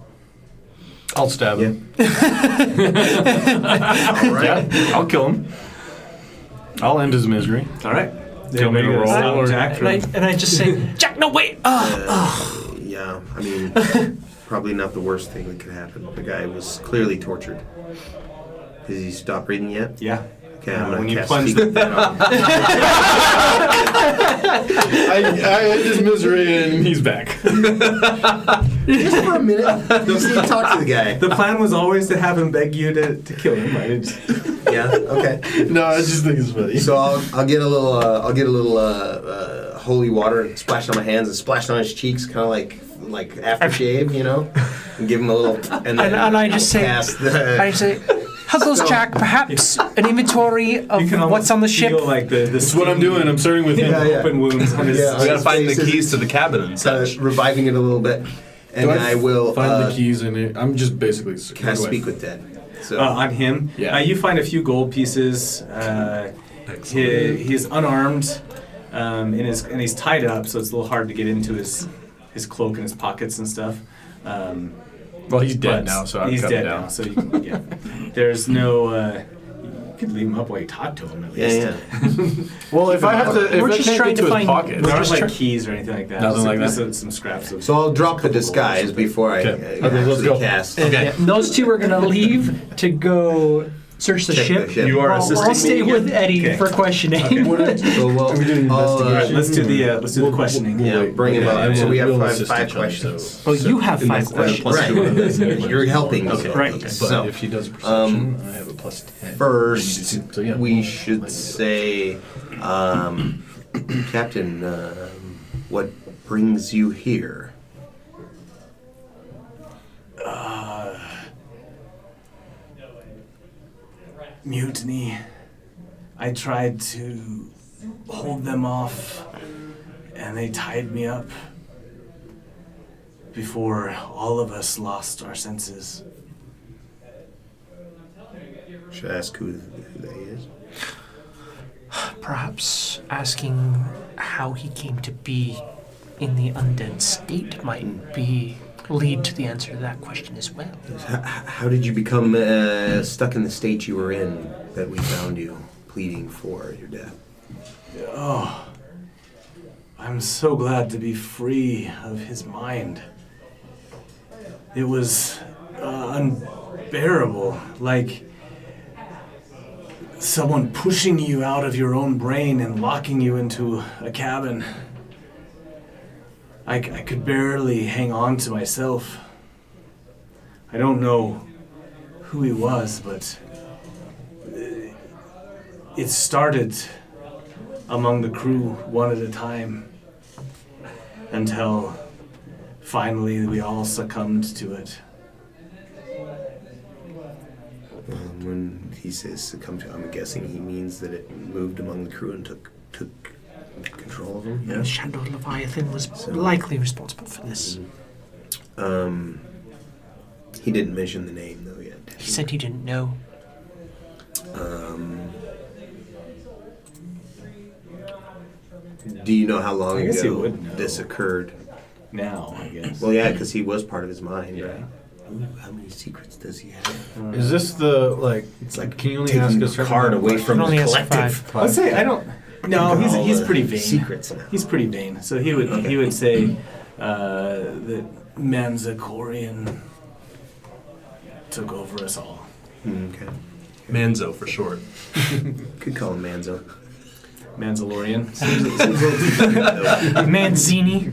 I'll stab him. All right. Yeah, I'll kill him. I'll end his misery. All right. Tell me to roll, or- Jack. And I just say, Jack, no, wait! Yeah, I mean, probably not the worst thing that could happen. The guy was clearly tortured. Has he stopped breathing yet? Yeah. Okay, I'm when gonna you cast plunge Speak with Dead on him. I end his misery and he's back. Just for a minute. Go see, talk to the guy. The plan was always to have him beg you to kill him, right? Yeah. Okay. No, I just think it's funny. So I'll get a little holy water and splash on my hands and splash on his cheeks, kind of like aftershave, you know, and give him a little. And I just say, cast the, I say, Huggles, Jack, perhaps an inventory of what's on the ship. Feel like the That's what I'm doing. I'm starting with him. Yeah. open wounds on his. Yeah, We gotta his find the face is, keys to the cabin and such. reviving it a little bit, and I will find the keys in it. I'm just basically cast Speak with Dead. So On him. Yeah. You find a few gold pieces. He's unarmed, and he's tied up, so it's a little hard to get into his cloak and his pockets and stuff. Well, he's dead But now, so I've he's cut dead him down. now. So yeah, there's no. You could leave him up while you talk to him at least. yeah. Well, if I have to, if We're I just can't trying get to to his find- pocket, There aren't just like try- keys or anything like that. Nothing like Just that? some scraps of. So I'll drop the disguise before I Okay. Okay, let's actually go. cast. Okay. Yeah, those two are going to leave to go search the Check ship. the ship. You are I'll assisting stay me with again? Eddie Okay. for questioning. So we'll, Are we doing I'll, investigation? Let's do the questioning. Yeah, bring him up. So we have We'll five assist each other, questions. so- Oh, you have 5 questions. plus two on this. You're helping. Okay. Right. But So if he does perception, I have a plus 10. first, So, yeah. we should say, Captain, what brings you here? Mutiny. I tried to hold them off, and they tied me up before all of us lost our senses. Should I ask who that is? Perhaps asking how he came to be in the undead state might lead to the answer to that question as well. How did you become stuck in the state you were in that we found you pleading for your death? Oh, I'm so glad to be free of his mind. It was unbearable, like someone pushing you out of your own brain and locking you into a cabin. I could barely hang on to myself. I don't know who he was, but it started among the crew one at a time until finally we all succumbed to it. When he says succumb to, I'm guessing he means that it moved among the crew and took control of them. The Shadow Leviathan was likely responsible for this. He didn't mention the name though yet. Did He said he didn't know. Do you know how long I guess he ago would know. this occurred? Now, I guess. Well, yeah, because he was part of his mind, Yeah. right? Ooh, how many secrets does he have? Is this the, like, It's like can you only taking ask the a certain card amount of away from You can the only ask collective. Let's say I don't. No, All he's the pretty vain. Secrets now. He's pretty vain. So he would say that Manzacorian took over us all. Okay. Manzo for short. Could call him Manzo. Mandalorian. Manzini.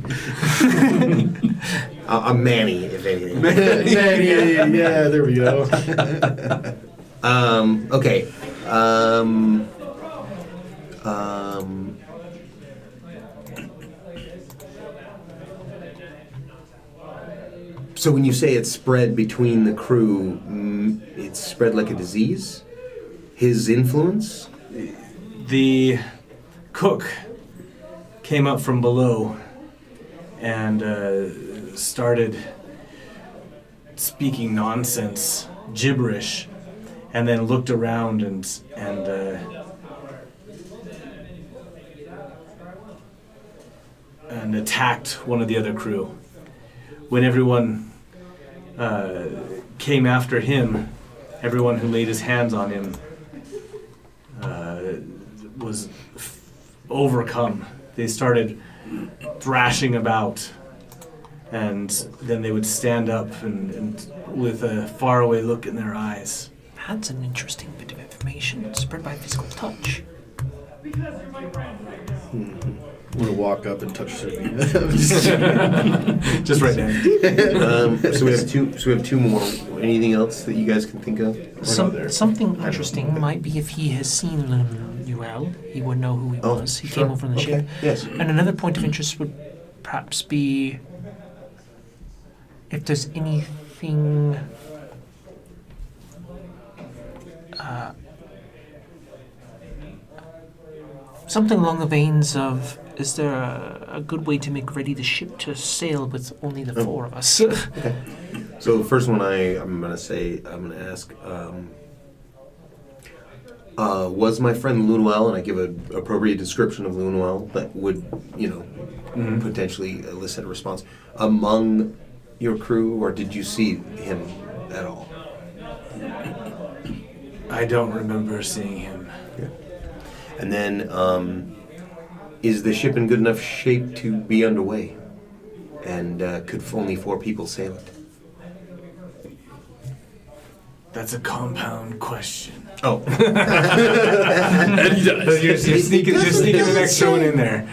I'm Manny, if anything. Yeah, there we go. Okay. So when you say it's spread between the crew, it's spread like a disease? His influence? The cook came up from below and started speaking nonsense, gibberish, and then looked around and attacked one of the other crew. When everyone came after him, everyone who laid his hands on him was overcome. They started thrashing about, and then they would stand up and with a faraway look in their eyes. That's an interesting bit of information spread by physical touch. I'm gonna walk up and touch Serena. Just right now. So we have two. So we have two more. Anything else that you guys can think of? Something interesting might be if he has seen Lemuel, he would know who he was. He came over on the ship. Yes. And another point of interest would perhaps be if there's anything something along the veins of, is there a good way to make ready the ship to sail with only the four of us? Okay. So the first one I'm gonna ask, was my friend Lunuel, and I give an appropriate description of Lunuel that would, potentially elicit a response, among your crew, or did you see him at all? I don't remember seeing him. Yeah. And then, is the ship in good enough shape to be underway? And could only 4 people sail it? That's a compound question. Oh. You're sneaking the extra one in there.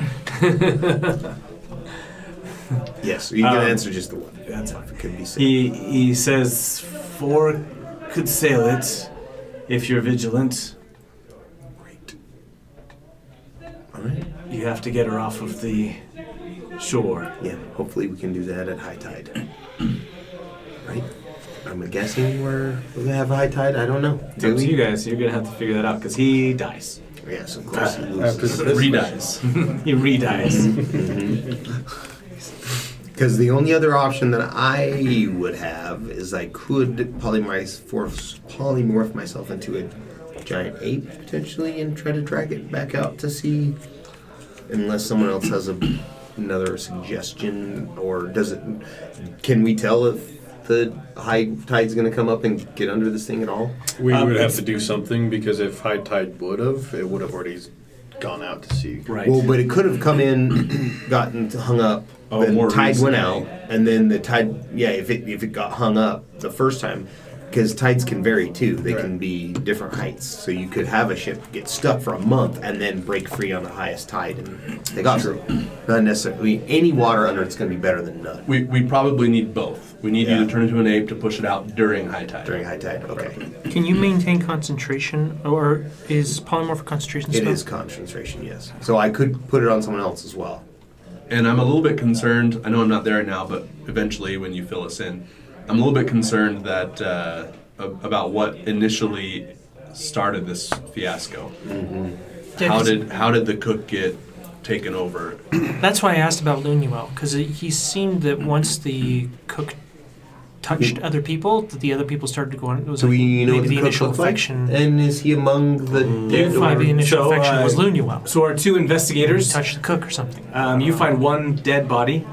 Yes, you can answer just the one. That's If it could be said. He says 4 could sail it if you're vigilant. Great. All right. You have to get her off of the shore. Yeah, hopefully we can do that at high tide. Right? I'm guessing we're going to have high tide. I don't know. It's up to you guys. You're going to have to figure that out because he dies. Yes, of course. He After loses. this Re-dies. He re-dies. Because the only other option that I would have is I could polymorph myself into a giant ape, potentially, and try to drag it back out to sea. Unless someone else has another suggestion, or can we tell if the high tide's going to come up and get under this thing at all? We would have to do something, because if high tide it would have already gone out to sea. Right. Well, but it could have come in, gotten hung up, then more tide went recently. out, and then the tide, if it got hung up the first time, because tides can vary too. They can be different heights. So you could have a ship get stuck for a month and then break free on the highest tide and take off. Not necessarily. Any water under it's going to be better than none. We probably need both. We need you Yeah. to turn into an ape to push it out during high tide. During high tide, okay. Can you maintain concentration, or is polymorphic concentration It spell? is concentration, yes. So I could put it on someone else as well. And I'm a little bit concerned, I know I'm not there now, but eventually when you fill us in, I'm a little bit concerned that about what initially started this fiasco. Yeah, How 'cause did the cook get taken over? That's why I asked about Lunuel, because he seemed that once the cook touched other people, that the other people started to go on. It was Do like we know maybe what the the cook initial looked like? infection. And is he among the dead? Maybe the initial So, infection was Lunuel. So our 2 investigators, Touched the cook or something. you find 1 dead body.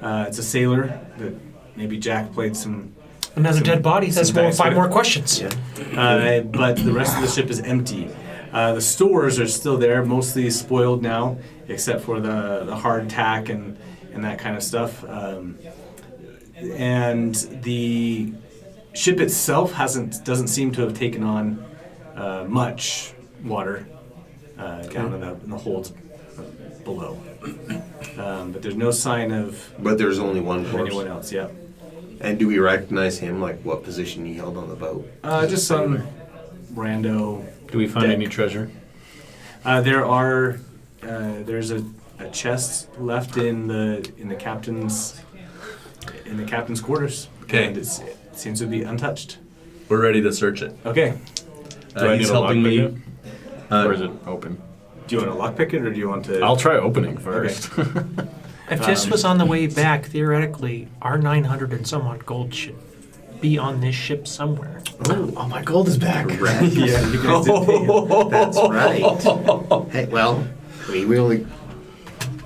It's a sailor that maybe Jack played some. Another dead body. That's some more, dice 5 with. more questions. Yeah. But the rest of the ship is empty. The stores are still there, mostly spoiled now, except for the hardtack and that kind of stuff. And the ship itself doesn't seem to have taken on much water down in the holds below. But there's no sign of But there's only one corpse. anyone else. Yeah. And do we recognize him, like what position he held on the boat? Just some rando. Do we find deck. any treasure? There's a chest left in the captain's quarters. Okay. And it seems to be untouched. We're ready to search it. Okay. Do I He's need a helping me. lockpick it? Or is it open? Do you want to lockpick it, or do you want to? I'll try opening first. If this was on the way back, theoretically, our 900 and some odd gold should be on this ship somewhere. Oh, my gold is back. Correct. Yeah, you guys did pay him. That's right. Hey, well, I mean, we only.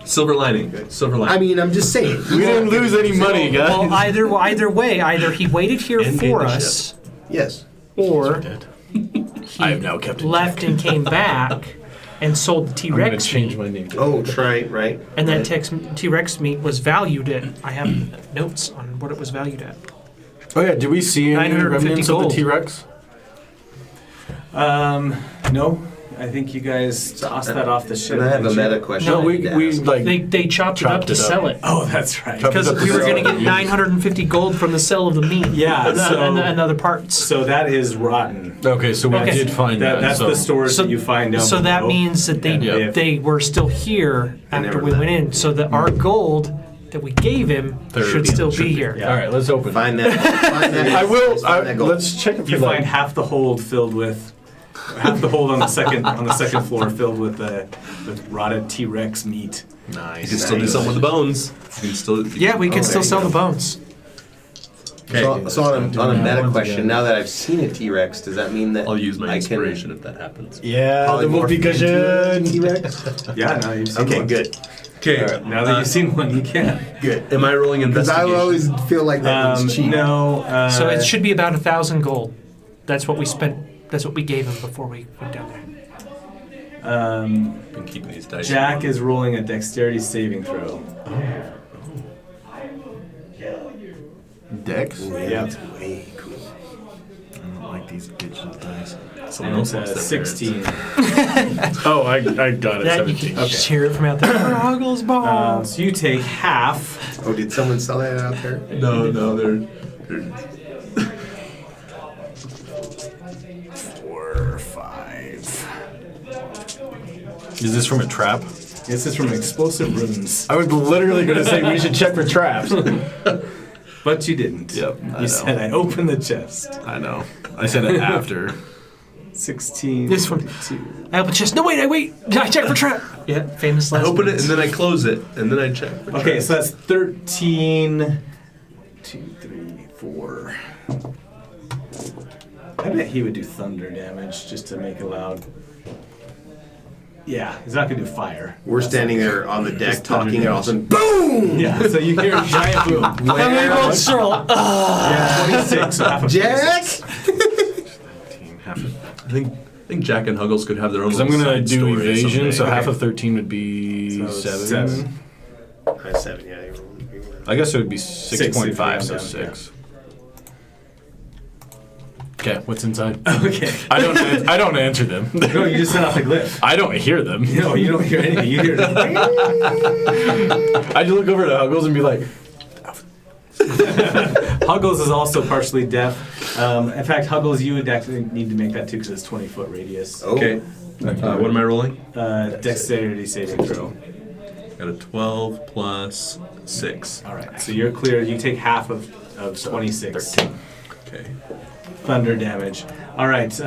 Silver lining. Silver lining. I mean, I'm just saying. We didn't lose any money, guys. Well, either way, either he waited here And for gained the us, Yes. or Dead. he I have now kept it. left and came back and sold the I'm going to T-Rex change meat. my name to Oh, right. And that right. T-Rex meat was valued at, I have notes on what it was valued at. Oh, yeah. Did we see any 950 remnants of the gold. T-Rex? No. I think you guys tossed that off the ship. And I have a didn't you? meta question. No, I need to ask. They chopped it up Chopped to it up. sell it. Oh, that's right. Chopped it Because up to we were sell going to it. get 950 gold from the sale of the meat. Yeah, so- and other parts. So that is rotten. Okay, so we Okay. did find that. That's so the storage that you find down So that below. means that Yeah. they were still here And after never we went left. in, so that our gold that we gave him should still be here. Yeah. All right, let's open. Find that. Find that. I will. Find that gold. Let's check if You we find like. half the hold filled with half the hold on the second floor filled with rotted T-Rex meat. You Nice. can still do something with the bones. You can still. Yeah, we can Oh, still there you sell go. the bones. So on a meta Once question, again. now that I've seen a T-Rex, does that mean that I'll use my I inspiration if that happens. Yeah, the polymorph movie into a cushion. T-Rex? Yeah, no, you've seen Okay, one. good. Okay. Now that you've seen one, you can. Good. Am I rolling Because I investigation? always feel like that was cheap. No. So it should be about 1,000 gold. That's what we spent. That's what we gave him before we went down there. Been keeping these dice. Jack is rolling a dexterity saving throw. Dex. Yeah. That's way cool. I don't like these digital dice. Someone And else it's lost their 16. Oh, I got it. That you 17. can just hear it from out there. Huggles ball. So you take half. Oh, did someone sell that out there? No, they're 4, 5. Is this from a trap? This is from explosive runes, I was literally going to say we should check for traps. but you didn't. Yep, I know. You said I opened the chest. I know. I said it after. 16. This one. 22. I open the chest. No, wait, I check for trap. Yeah, famous I last open it words. and then I close it and then I check. For Okay, traps. so that's 13. 2, 3, 4. I bet he would do thunder damage just to make it loud. Yeah, he's not gonna do fire. We're standing there on the deck Just thunder talking, and all of a sudden, damage. boom! Yeah, so you hear a giant boom. Unbelievable Cyril. Yeah, 26, so half of Jack! 26. I think Jack and Huggles could have their own. Because I'm going to side do story evasion, someday. so half Okay. of 13 would be So 7. 7. 7, yeah. I guess it would be Six if 6.5, you so round down, 6. Okay, what's inside? Okay. I don't answer them. No, you just set off the glyph. I don't hear them. No, you don't hear anything. You hear I just look over to Huggles and be like, Huggles is also partially deaf. In fact, Huggles, you would actually need to make that too because it's 20-foot radius. Oh. Okay. What am I rolling? Dexterity saving throw. Got a 12 plus 6. All right, so you're clear. You take half of 26. 13. Okay. Thunder damage. All right,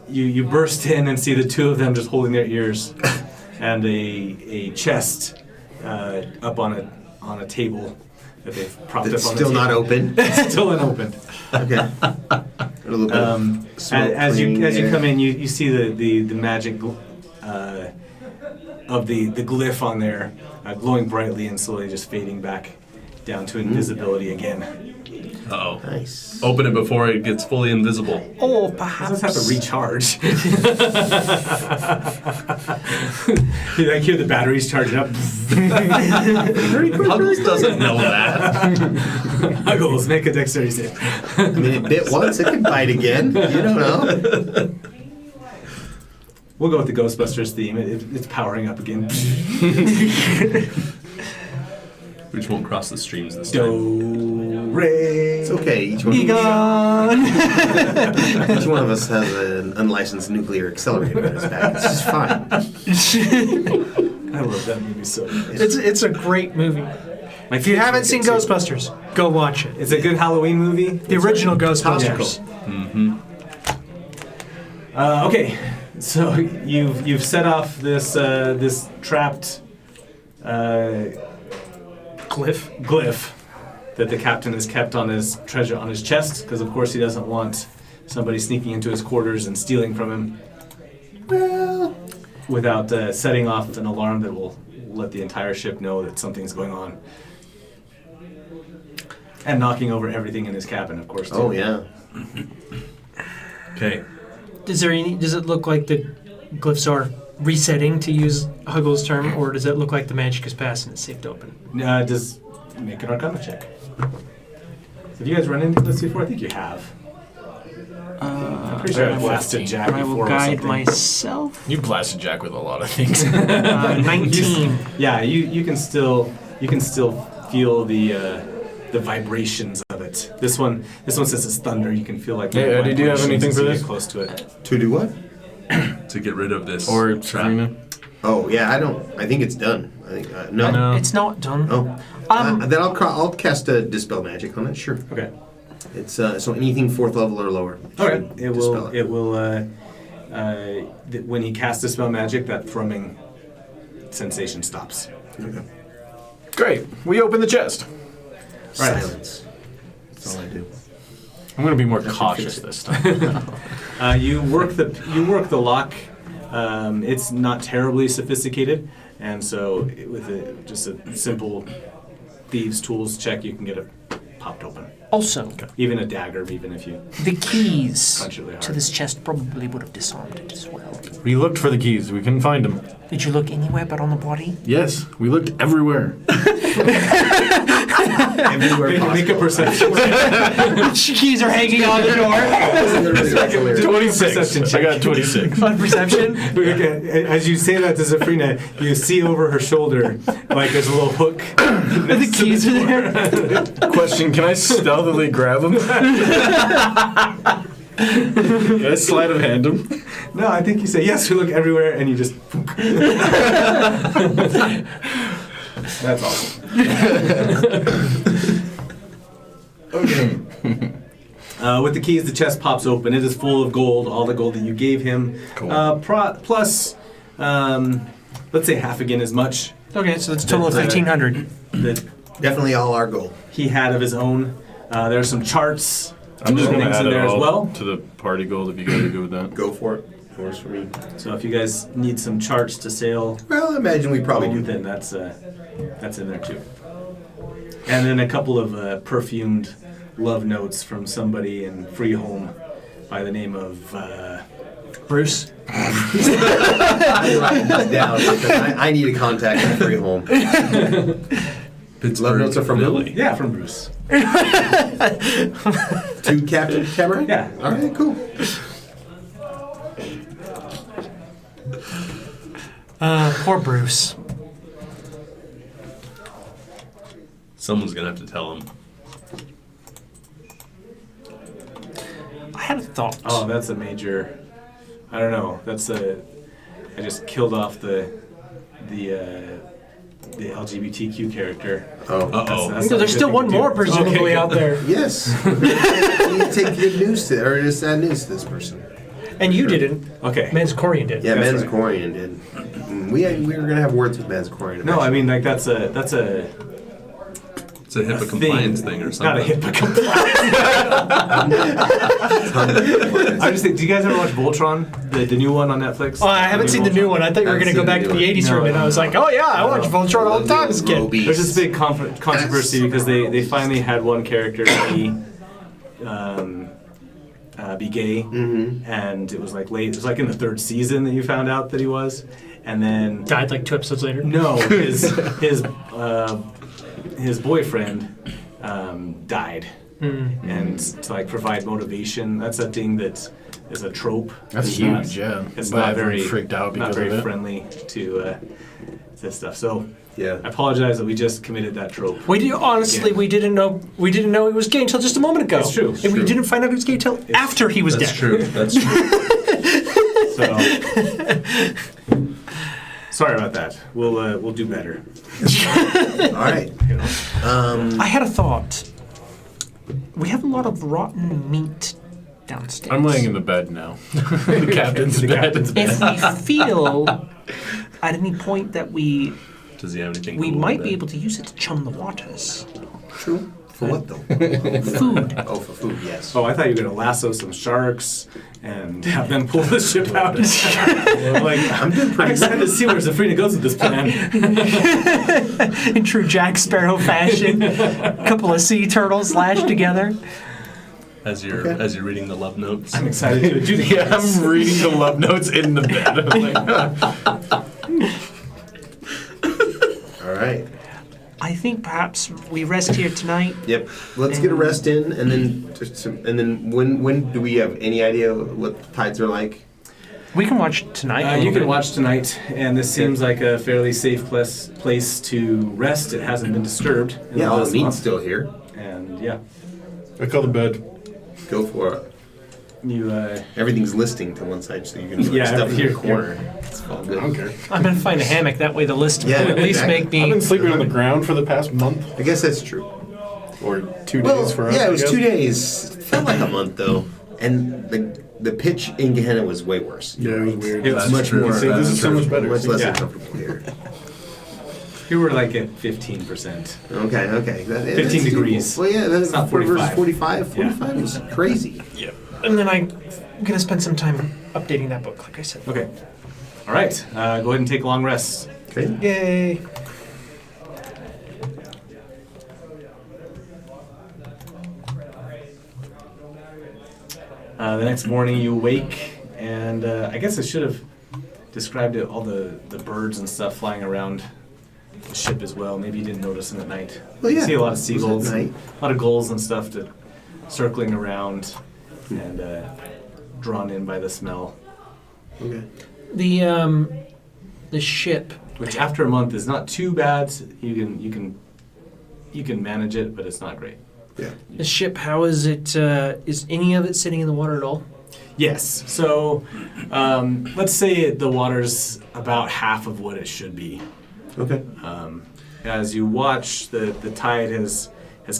you burst in and see the two of them just holding their ears, and a chest up on a table that they've propped It's up on still the not table. open. It's still unopened. Okay. A little bit of smoke As you cleaning there. come in, you see the magic of the glyph on there glowing brightly and slowly just fading back down to invisibility again. Uh-oh. Nice. Open it before it gets fully invisible. Oh, It perhaps. doesn't have to recharge. You like hear the batteries charging up. Huggles doesn't know that. Huggles, make a dexterity save. I mean, it bit once, it can bite again. You don't know. We'll go with the Ghostbusters theme. It's powering up again. We just won't cross the streams this time. Do, re. It's okay. Each one of us has an unlicensed nuclear accelerator in his back. It's just fine. I love that movie so much. It's a great movie. If you haven't seen Ghostbusters, go watch it. It's a good Halloween movie. The original Ghostbusters. Okay, so you've set off this trapped glyph that the captain has kept on his treasure on his chest, because of course he doesn't want somebody sneaking into his quarters and stealing from him. Well, without setting off an alarm that will let the entire ship know that something's going on. And knocking over everything in his cabin, of course, too. Oh, yeah. Okay. Does it look like the glyphs are resetting, to use Huggle's term, or does it look like the magic is passed and it's safe to open? Does make an Arcana check. Have you guys run into this before? I think you have. I'm pretty sure I blasted Jack I will before or guide something. myself. You blasted Jack with a lot of things. 19. Yeah, you can still feel the vibrations of it. This one says it's thunder. You can feel like the Hey, Eddie, do you have vibrations anything as for you this? get close to it. To do what? To get rid of this Or trap. Serena? Oh, yeah, I think it's done. I think, no. No. It's not done. Oh. Then I'll cast a Dispel Magic on it, sure. Okay. It's so anything 4th level or lower. Okay. should It dispel will. When he casts Dispel Magic, that thrumming sensation stops. Okay. Great. We open the chest. Right. Silence. That's all I do. I'm going to be more cautious this time. You work the lock. It's not terribly sophisticated, and so with just a simple thieves' tools check, you can get it popped open. Also, Even a dagger, even if you. the keys Punch it really hard. to this chest probably would have disarmed it as well. We looked for the keys. We couldn't find them. Did you look anywhere but on the body? Yes, we looked everywhere. Everywhere Make a perception. Keys are hanging on the door. possible. 26. Perception I check. got 26. On perception. As you say that to Zafrina, you see over her shoulder like there's a little hook. The keys are there. Question, can I stealthily grab them? Can I sleight of hand them? No, I think you say yes. We look everywhere, and you just. That's awesome. Okay. With the keys, the chest pops open. It is full of gold, all the gold that you gave him. Cool. Plus, let's say half again as much Okay, so that's a total of That- 1,500. that Definitely all our goal. he had of his own. There are some charts. I'm just going to things add in it there as all well. to the party gold if you guys are good with that. Go for it. Works for me. So if you guys need some charts to sail, Well, I imagine we probably do. then that's in there too. And then a couple of perfumed love notes from somebody in Freeholm by the name of. Bruce. I'm writing this down because I need to contact my free home. Pittsburgh. Love notes are from Philly. Yeah, from Bruce. To Captain Cameron? Yeah. All right, cool. Poor Bruce. Someone's gonna have to tell him. I had a thought. Oh, that's a major. I don't know. That's a. I just killed off the LGBTQ character. Oh. Uh-oh. That's So not there's a still good one thing to more do. presumably out there. Yes. You need to take good news to, or just sad news to this person. And you didn't. Okay. Manzakorian did. Yeah, That's Manzakorian did. We were gonna have words with Manzakorian. No, I mean like that's a It's a HIPAA thing. compliance thing or It's not a something. HIPAA compliance. I just think. Do you guys ever watch Voltron, the new one on Netflix? Oh, I haven't seen the new one. I thought you were Haven't going to go seen back the to new the one. 80s No, for a minute. no. I was like, oh yeah, I watched Voltron all the time as a kid. Robies. There's this big controversy because they finally had one character be gay, and it was like late. It was like in the 3rd season that you found out that he was, and then Died like 2 episodes later. no, his boyfriend died, and to like provide motivation, that's a thing that is a trope. That's It's not- huge, yeah. It's But not everyone very freaked out not because very of it. friendly to stuff. So Yeah. I apologize that we just committed that trope. We do, honestly, Yeah. we didn't know he was gay until just a moment ago. It's true. And we true. didn't find out he was gay until after he was That's dead. true. That's true. So sorry about that. We'll do better. All right. I had a thought. We have a lot of rotten meat downstairs. I'm laying in the bed now. The captain's bed. If we feel at any point that we Does he have anything? we cool might in be there? able to use it to chum the waters. True. For what though? Food. Oh, for food. Yes. Oh, I thought you were gonna lasso some sharks and have them pull the ship out. Like I'm excited to see where Zafrina goes with this plan. In true Jack Sparrow fashion. A couple of sea turtles lashed together. As you're reading the love notes. I'm excited to adjudicate. Yeah, I'm reading the love notes in the bed. I'm like, All right. I think perhaps we rest here tonight. Yep. Let's get a rest in, and then when do we have any idea what the tides are like? We can watch tonight. a You little can bit. watch tonight, and this seems like a fairly safe place to rest. It hasn't been disturbed. In Yeah, all the last meat's month. still here. And yeah, I call the bed. Go for it. you. Everything's listing to one side, so you can Yeah, stuff in here- the corner. It's all good. I don't care. I'm gonna find a hammock. That way, the list Yeah, will at least exactly. make me. I've been sleeping on the ground for the past month. I guess that's true. Or 2 Well, days for us. yeah, I it was guess. 2 days. It felt like a month though, and the pitch in Gehenna was way worse. Yeah, it was weird. It was That's much true. more. See, this is so much better. Much less Yeah. uncomfortable here. You were like at 15%. Okay. 15 degrees. Well, yeah, that's It's not versus 45. 45. Yeah. 45 is crazy. And then I'm gonna spend some time updating that book, like I said. Okay. All right. Go ahead and take a long rest. Okay. Yay! The next morning you awake, and I guess I should have described it, all the birds and stuff flying around the ship as well. Maybe you didn't notice them at night. Well, yeah. You see a lot of It was seagulls, at night. a lot of gulls and stuff circling around and drawn in by the smell. Okay. The ship. Which after a month is not too bad. You can manage it, but it's not great. Yeah. The ship. How is it? Is any of it sitting in the water at all? Yes. So let's say the water's about half of what it should be. Okay. As you watch, the tide has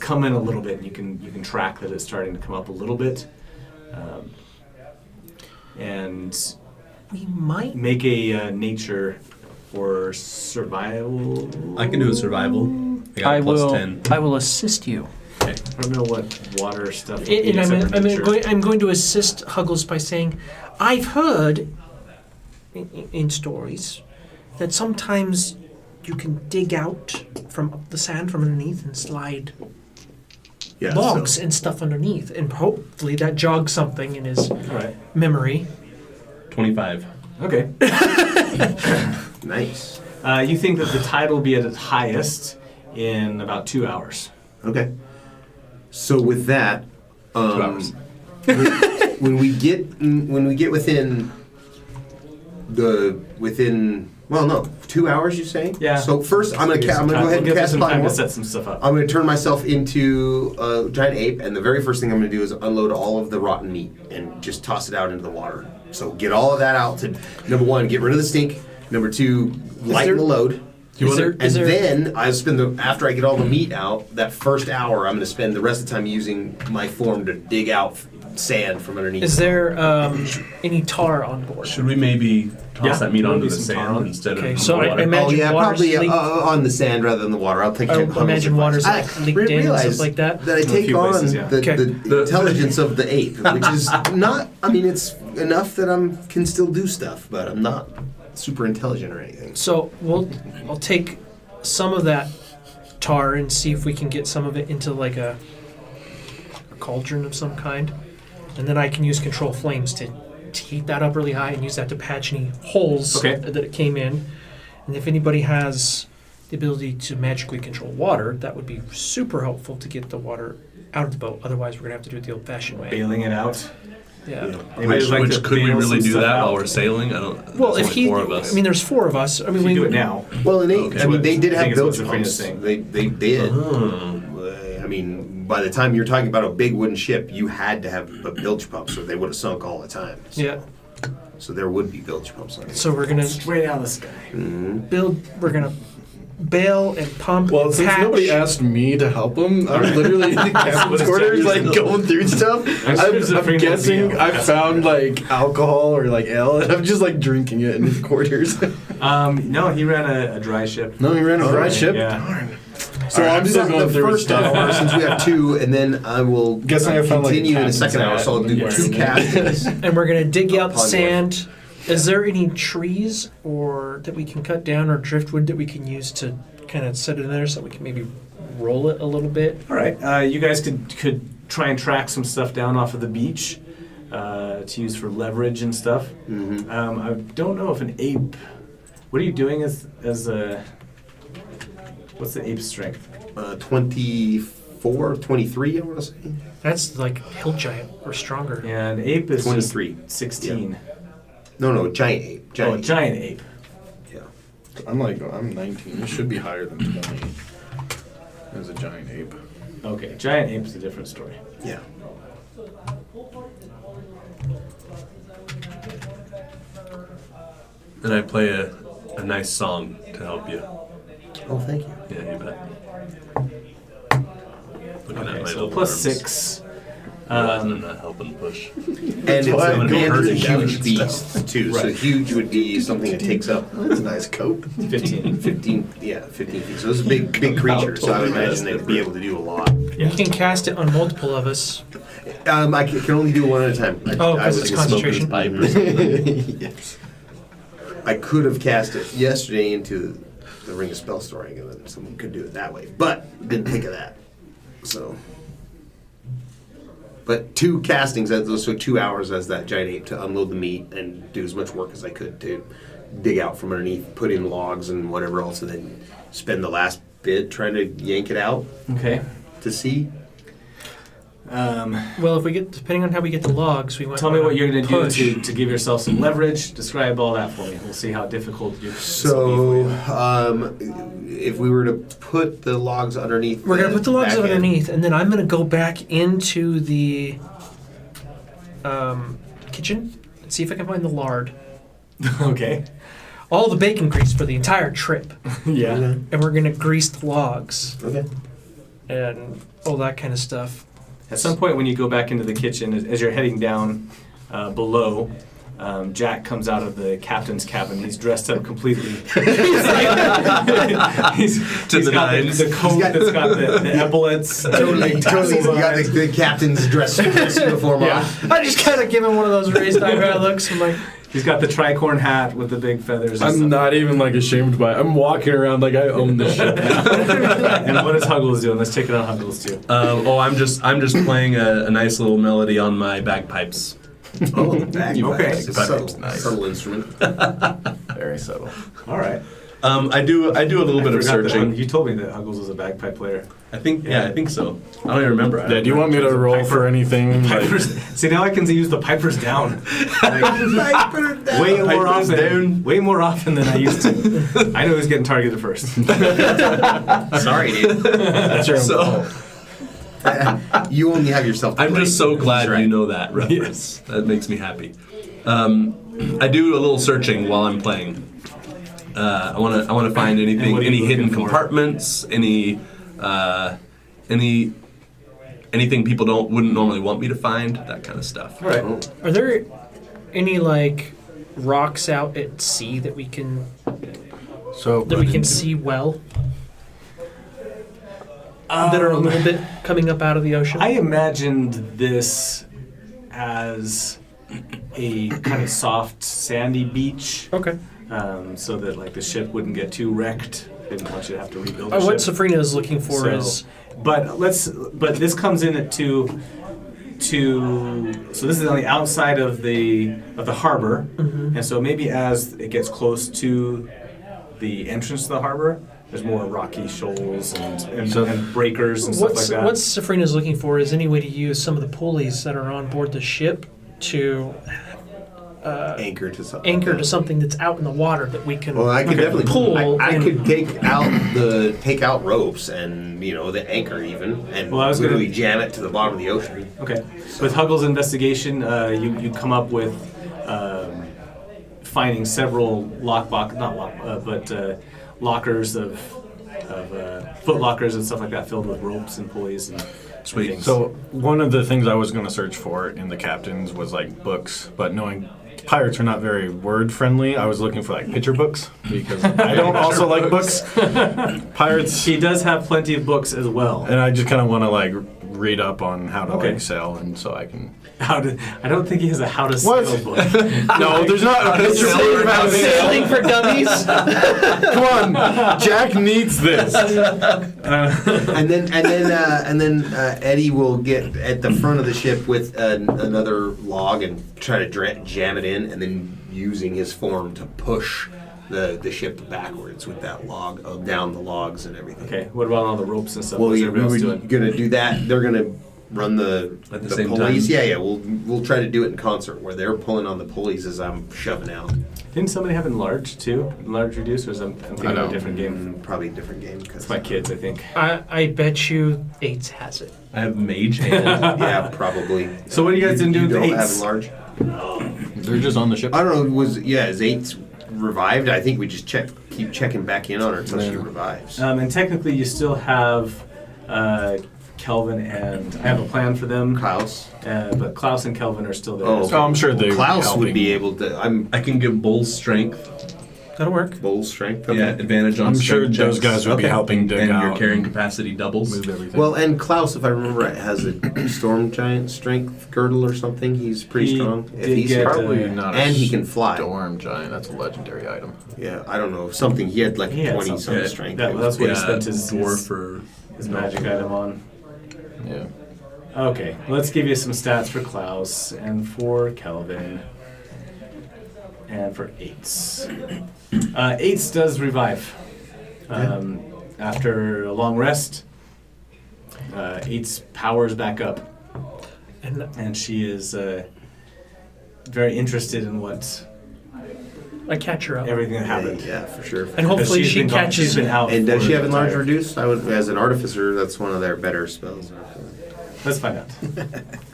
come in a little bit, and you can track that it's starting to come up a little bit, and We might. make a nature or survival. I can do a survival. I got a plus 10. I will assist you. I don't know what water stuff. would be And except for nature. I'm going to assist Huggles by saying, I've heard in stories that sometimes you can dig out from the sand from underneath and slide Yeah. logs so- and stuff underneath, and hopefully that jogs something in his All right. memory. 25. Okay. Nice. You think that the tide will be at its highest in about 2 hours. Okay. So with that, 2 hours. when we get within well, no, 2 hours. You say? Yeah. So first, I'm gonna go ahead and Give us cast some time to Polymorph. set some stuff up. I'm going to turn myself into a giant ape, and the very first thing I'm going to do is unload all of the rotten meat and just toss it out into the water. So get all of that out to, number one, get rid of the stink. Number two, lighten the load. And then I spend after I get all the meat out, that first hour, I'm going to spend the rest of the time using my form to dig out sand from underneath. Is there any tar on board? Should we maybe toss Yeah, that meat there will onto be the some tar sand on. instead Okay, of so the I water? imagine water's probably leaked. on the sand rather than the water. I'll take I Huggles' imagine advice. water's like I leaked in and realize stuff like that. I In a take few on places, yeah. Okay. the intelligence of the ape, which is not. I mean, it's enough that can still do stuff, but I'm not super intelligent or anything. So I'll take some of that tar and see if we can get some of it into like a cauldron of some kind, and then I can use control flames to heat that up really high and use that to patch any holes Okay. that it came in. And if anybody has the ability to magically control water, that would be super helpful to get the water out of the boat. Otherwise, we're gonna have to do it the old-fashioned way. Bailing it out. Yeah. Anybody like Which to could we bail really some do stuff that out? while we're sailing? I don't. Well, there's if only he, 4 of us. I mean, there's 4 of us. I mean, You do it now. Well, and Okay. they did I think have it's bilge what pumps. Sabrina's saying. They did. I mean, by the time you're talking about a big wooden ship, you had to have a bilge pump, so they would have sunk all the time. Yeah. So there would be bilge pumps on it. So we're gonna Straight out of the sky. build. We're gonna bail and pump. Well, and since patch. nobody asked me to help them, I'm literally in the captain's quarters, like going through stuff. I'm guessing I found like alcohol or like ale, and I'm just like drinking it in his quarters. No, he ran a dry ship. No, he ran a dry ship. Yeah. Darn. So All right, I'm still the going through his first stuff. hour since we have 2, and then I will Guessing I found, like, continue in the captain's second hour. hat So I'll do and 2 wearing it. castings. And we're gonna dig out the Upon sand. Is there any trees or that we can cut down or driftwood that we can use to kind of set it in there so we can maybe roll it a little bit? All right. You guys could try and track some stuff down off of the beach to use for leverage and stuff. I don't know if an ape. What are you doing as a? What's the ape's strength? 24, 23, I want to say. That's like hill giant or stronger. Yeah, an ape is 23. just 16. No, giant ape. Oh, a giant ape. Yeah. I'm 19. It should be higher than 20. As a giant ape. Okay, giant ape is a different story. Yeah. And I play a nice song to help you. Oh, thank you. Yeah, you bet. Looking at Okay, my so little plus arms. 6. Realizing I'm not helping push. And it's why a I'm gonna be hurting huge damage beast, too. So Right. huge would be something that takes up That's a nice coat. 15. 15 feet. So it's a big creature, so I would imagine they'd be able to do a lot. You can cast it on multiple of us. I can only do 1 at a time. Oh, 'cause it's concentration. Pipe or something. Yes. I could have cast it yesterday into the Ring of Spell Storing, and then someone could do it that way, but didn't think of that. So, but 2 castings, so 2 hours as that giant ape to unload the meat and do as much work as I could to dig out from underneath, put in logs and whatever else, and then spend the last bit trying to yank it out Okay. to sea. Well, if we get, depending on how we get the logs, we want. Tell me what you're going to do push. to give yourself some leverage. Describe all that for me. We'll see how difficult you. So, if we were to put the logs underneath, We're gonna put the logs back end- underneath, and then I'm gonna go back into the kitchen and see if I can find the lard. Okay. All the bacon grease for the entire trip, Yeah. Okay. and we're gonna grease the logs Okay. and all that kind of stuff. At some point, when you go back into the kitchen, as you're heading down below, Jack comes out of the captain's cabin. He's dressed up completely. he's the got nines. the coat that's got the epaulets. Totally. You got the captain's dress uniform Yeah. on. I just kind of give him one of those raised eyebrow looks. I'm like, He's got the tricorn hat with the big feathers. And I'm stuff. not even like ashamed by it. I'm walking around like I own this shit now. And what is Huggles doing? Let's check it out, Huggles too. I'm just playing a nice little melody on my bagpipes. Oh, bagpipes. Okay. Subtle instrument. Very subtle. All right. I do a little bit of forgot that searching. You told me that Huggles was a bagpipe player. I think so. I don't even remember. Yeah, do you want me to roll for anything? Pipers. See, now I can use the pipers down. Way more often than I used to. I know who's getting targeted first. Sorry, dude. That's your So You only have yourself to I'm blame. just so glad That's right. you know that reference. That makes me happy. I do a little searching while I'm playing. I want to find And anything, what are you any hidden looking for? compartments, anything people wouldn't normally want me to find, that kind of stuff. All right. are there any like rocks out at sea that we can see well? That are a little bit coming up out of the ocean. I imagined this as a kind of soft, sandy beach, Okay. so that like the ship wouldn't get too wrecked. Didn't want you to have to rebuild the What ship. Safrina is looking for is But this comes in at two. So this is on the outside of the harbor, and so maybe as it gets close to the entrance to the harbor, there's more rocky shoals and breakers and stuff like that. what Safrina is looking for is any way to use some of the pulleys that are on board the ship to Anchor to something. anchor to something that's out in the water that we can Well, I could definitely pull. I and- could take out ropes and the anchor even, and Well, I was literally gonna- jam it to the bottom of the ocean. Okay. With Huggle's investigation, you come up with finding several lockers of foot lockers and stuff like that filled with ropes and pulleys and Sweet. things. So one of the things I was going to search for in the captains was like books, but knowing pirates are not very word friendly, I was looking for like picture books because I don't also like books. Pirates, He does have plenty of books as well. and I just kind of want to like read up on how to Okay. like sail, and so I can. I don't think he has a how to What? sail book. No, there's not a picture book about how to sail. Sailing for dummies. Come on, Jack needs this. And then Eddie will get at the front of the ship with another log and try to jam it in, and then using his form to push the ship backwards with that log down the logs and everything. Okay. What about all the ropes and stuff? Well, What's we everybody were else doing? gonna do that. They're gonna run the At the same pulleys. time? Yeah. We'll try to do it in concert where they're pulling on the pulleys as I'm shoving out. Didn't somebody have enlarge too? Enlarge reduce, or is I'm thinking of a don't. different game? Probably a different game because It's my kids, I think. I bet you Eights has it. I have mage hand. Yeah, probably. So what are you guys gonna do with the don't have eights? large. They're just on the ship. I don't know. Is eights revived? I think we just keep checking back in on her until she revives. And technically, you still have Kelvin and I have a plan for them. Klaus. But Klaus and Kelvin are still there. Oh. So I'm sure they Klaus would helping. be able to. I'm I can give bull strength. That'll work. bull strength. Yeah, advantage on I'm sure strength those checks. guys would be Okay. helping dig And out your carrying and capacity doubles. move everything. Well, and Klaus, if I remember right, has a storm giant strength girdle or something. He's pretty He strong. If did he's get, probably uh, not. and a he can fly. Storm giant. That's a legendary item. Yeah, I don't know something. He had like He had 20 something. some Yeah. strength. That's what he spent his dwarf or his magic item on. Yeah. Okay, let's give you some stats for Klaus and for Kelvin and for Eights. Eights does revive after a long rest. Eights powers back up, and she is very interested in what I catch her up. everything that happened. Yeah, for sure. And hopefully She's she been gone- catches. She's been out. And does for she have the enlarge entire- reduce? I would, as an artificer, that's one of their better spells. Let's find out.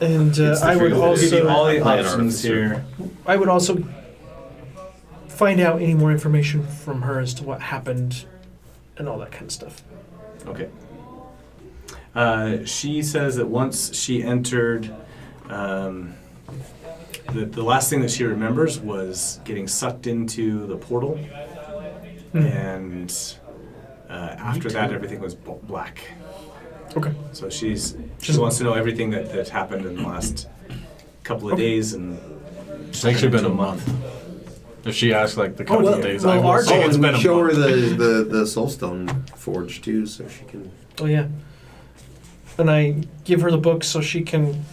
And It's the I would truth. I'll give you all also the Play an options artificer. here. I would also find out any more information from her as to what happened and all that kind of stuff. Okay. She says that once she entered, the last thing that she remembers was getting sucked into the portal, and after that, everything was black. Okay. So she wants to know everything that happened in the last couple of days, and It's actually been a month. If she asks like the couple well- of days, well, I will our- say it's been a show her month. the soulstone forge too, so she can. Oh yeah. And I give her the book so she can.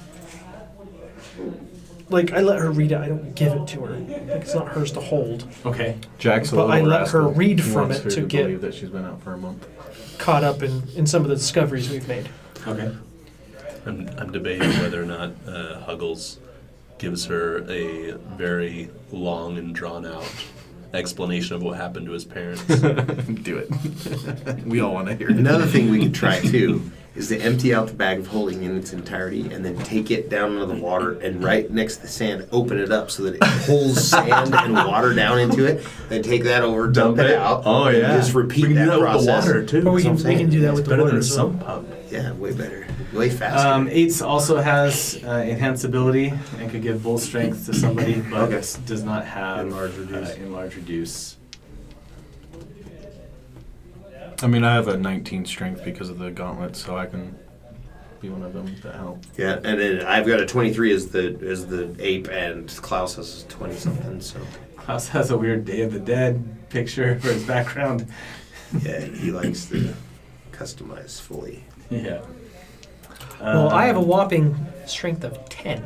Like I let her read it. I don't give it to her. Like, it's not hers to hold. okay. Jack's a But little I let her rascal. read He from wants it her to to get- believe that she's been out for a month. Caught up in some of the discoveries we've made. Okay. I'm debating whether or not Huggles gives her a very long and drawn out explanation of what happened to his parents. Do it. We all want to hear it. Another thing we could try too is to empty out the bag of holding in its entirety and then take it down into the water and right next to the sand, open it up so that it pulls sand and water down into it. Then take that over, dump it out. Oh, and yeah. just repeat We can do that that with the process. water, too. Or we That's what can I'm do saying. that with It's the better water than a as well. sump pump. Yeah, way better, way faster. Eights also has enhance ability and could give bull strength to somebody, but Okay. does not have Enlarge reduce. enlarge reduce. I mean, I have a 19 strength because of the gauntlet, so I can be one of them to help. Yeah, and then I've got a 23 as the ape, and Klaus has 20 something. So Klaus has a weird Day of the Dead picture for his background. yeah, he likes to customize fully. Yeah. Well, I have a whopping strength of 10.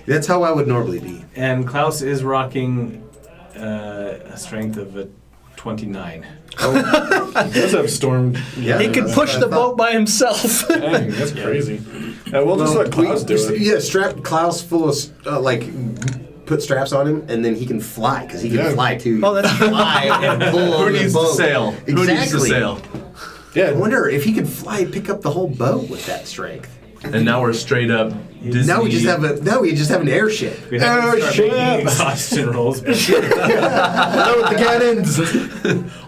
That's how I would normally be. And Klaus is rocking a strength of a 29. He does have storm. Yeah, He could that's push what I the thought. boat by himself. Dang, that's crazy. Yeah, we'll just let Klaus do it. Yeah, strap Klaus full of put straps on him, and then he can fly because he can fly too. Oh, that's fly and pull on Who the needs to boat. sail? Exactly. Who needs to sail? I Yeah, wonder if he could fly, pick up the whole boat with that strength. And now we're straight up Disney. Now we just have an airship. We have to start shit. making exhaustion rolls. with the cannons.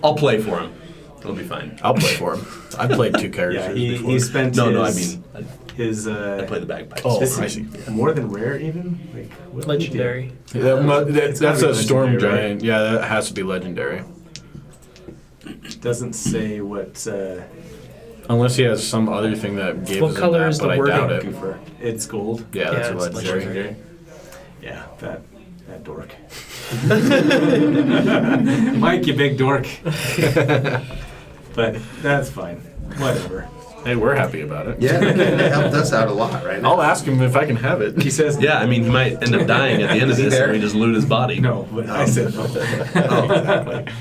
I'll play for him. It'll be fine. I'll play for him. I played 2 characters Yeah, before. he spent No, his, no, I mean, his I play the bagpipes. Oh, this I is see. more than rare even? Like, what Legendary. It's That's gotta a be storm legendary, giant. Yeah, that has to be legendary. Doesn't say what Unless he has some other thing that gives What him color that, is but the I wording? doubt it. for. It's gold. Yeah, that's Yeah, a it's legendary. Legendary. Yeah, that dork. Mike, you big dork. But that's fine. Whatever. Hey, we're happy about it. Yeah, that helped us out a lot right now. I'll ask him if I can have it. He says Yeah, I mean, he might end up dying at the end of Is he this, there? and we just loot his body. no, but I said no. Oh, exactly.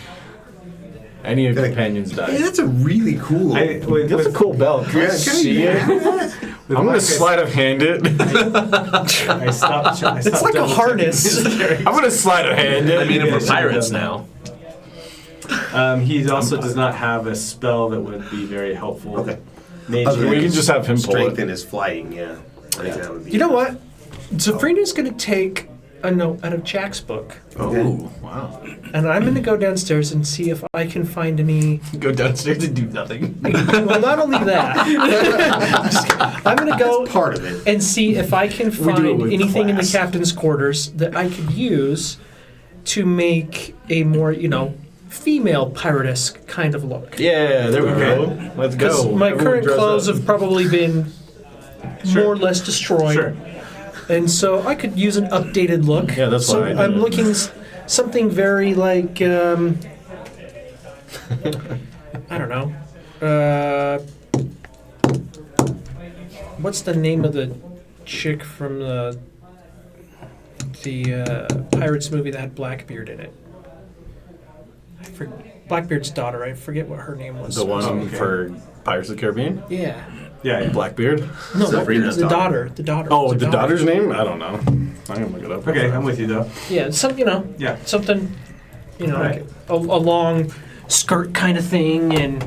Any of your companions Hey, die. that's a really cool. That's a cool belt. Can I see it? I'm gonna sleight of hand it. I stopped. It's like a harness. I'm gonna sleight of hand it. I mean, if Yeah, we're should've pirates done now. He also does not have a spell that would be very helpful. Okay. Mage Other than we hand. can just have him pull Strength it. in his flying, yeah. I think that would be. You know what? Zafrina's going to take a note out of Jack's book, Oh, wow. and I'm going to go downstairs and see if I can find any. Go downstairs and do nothing. Well, not only that, I'm going to go Part of it. and see if I can do it find with anything in the class. captain's quarters that I could use to make a more, female pirate-esque kind of look. Yeah, there we go. Let's Because go. my Everyone current dress clothes up. have probably been more or less destroyed. Sure. And so I could use an updated look. Yeah, that's so why I did I'm it. looking something very like I don't know. What's the name of the chick from the Pirates movie that had Blackbeard in it? Blackbeard's daughter. I forget what her name was. The one okay. for Pirates of the Caribbean? Yeah. Yeah. Blackbeard? No, Zafrina's the daughter. daughter. The daughter. Oh, the daughter's name? I don't know. I'm gonna look it up. Okay, I'm with you though. Yeah, Yeah. something, Right. like a long skirt kind of thing, and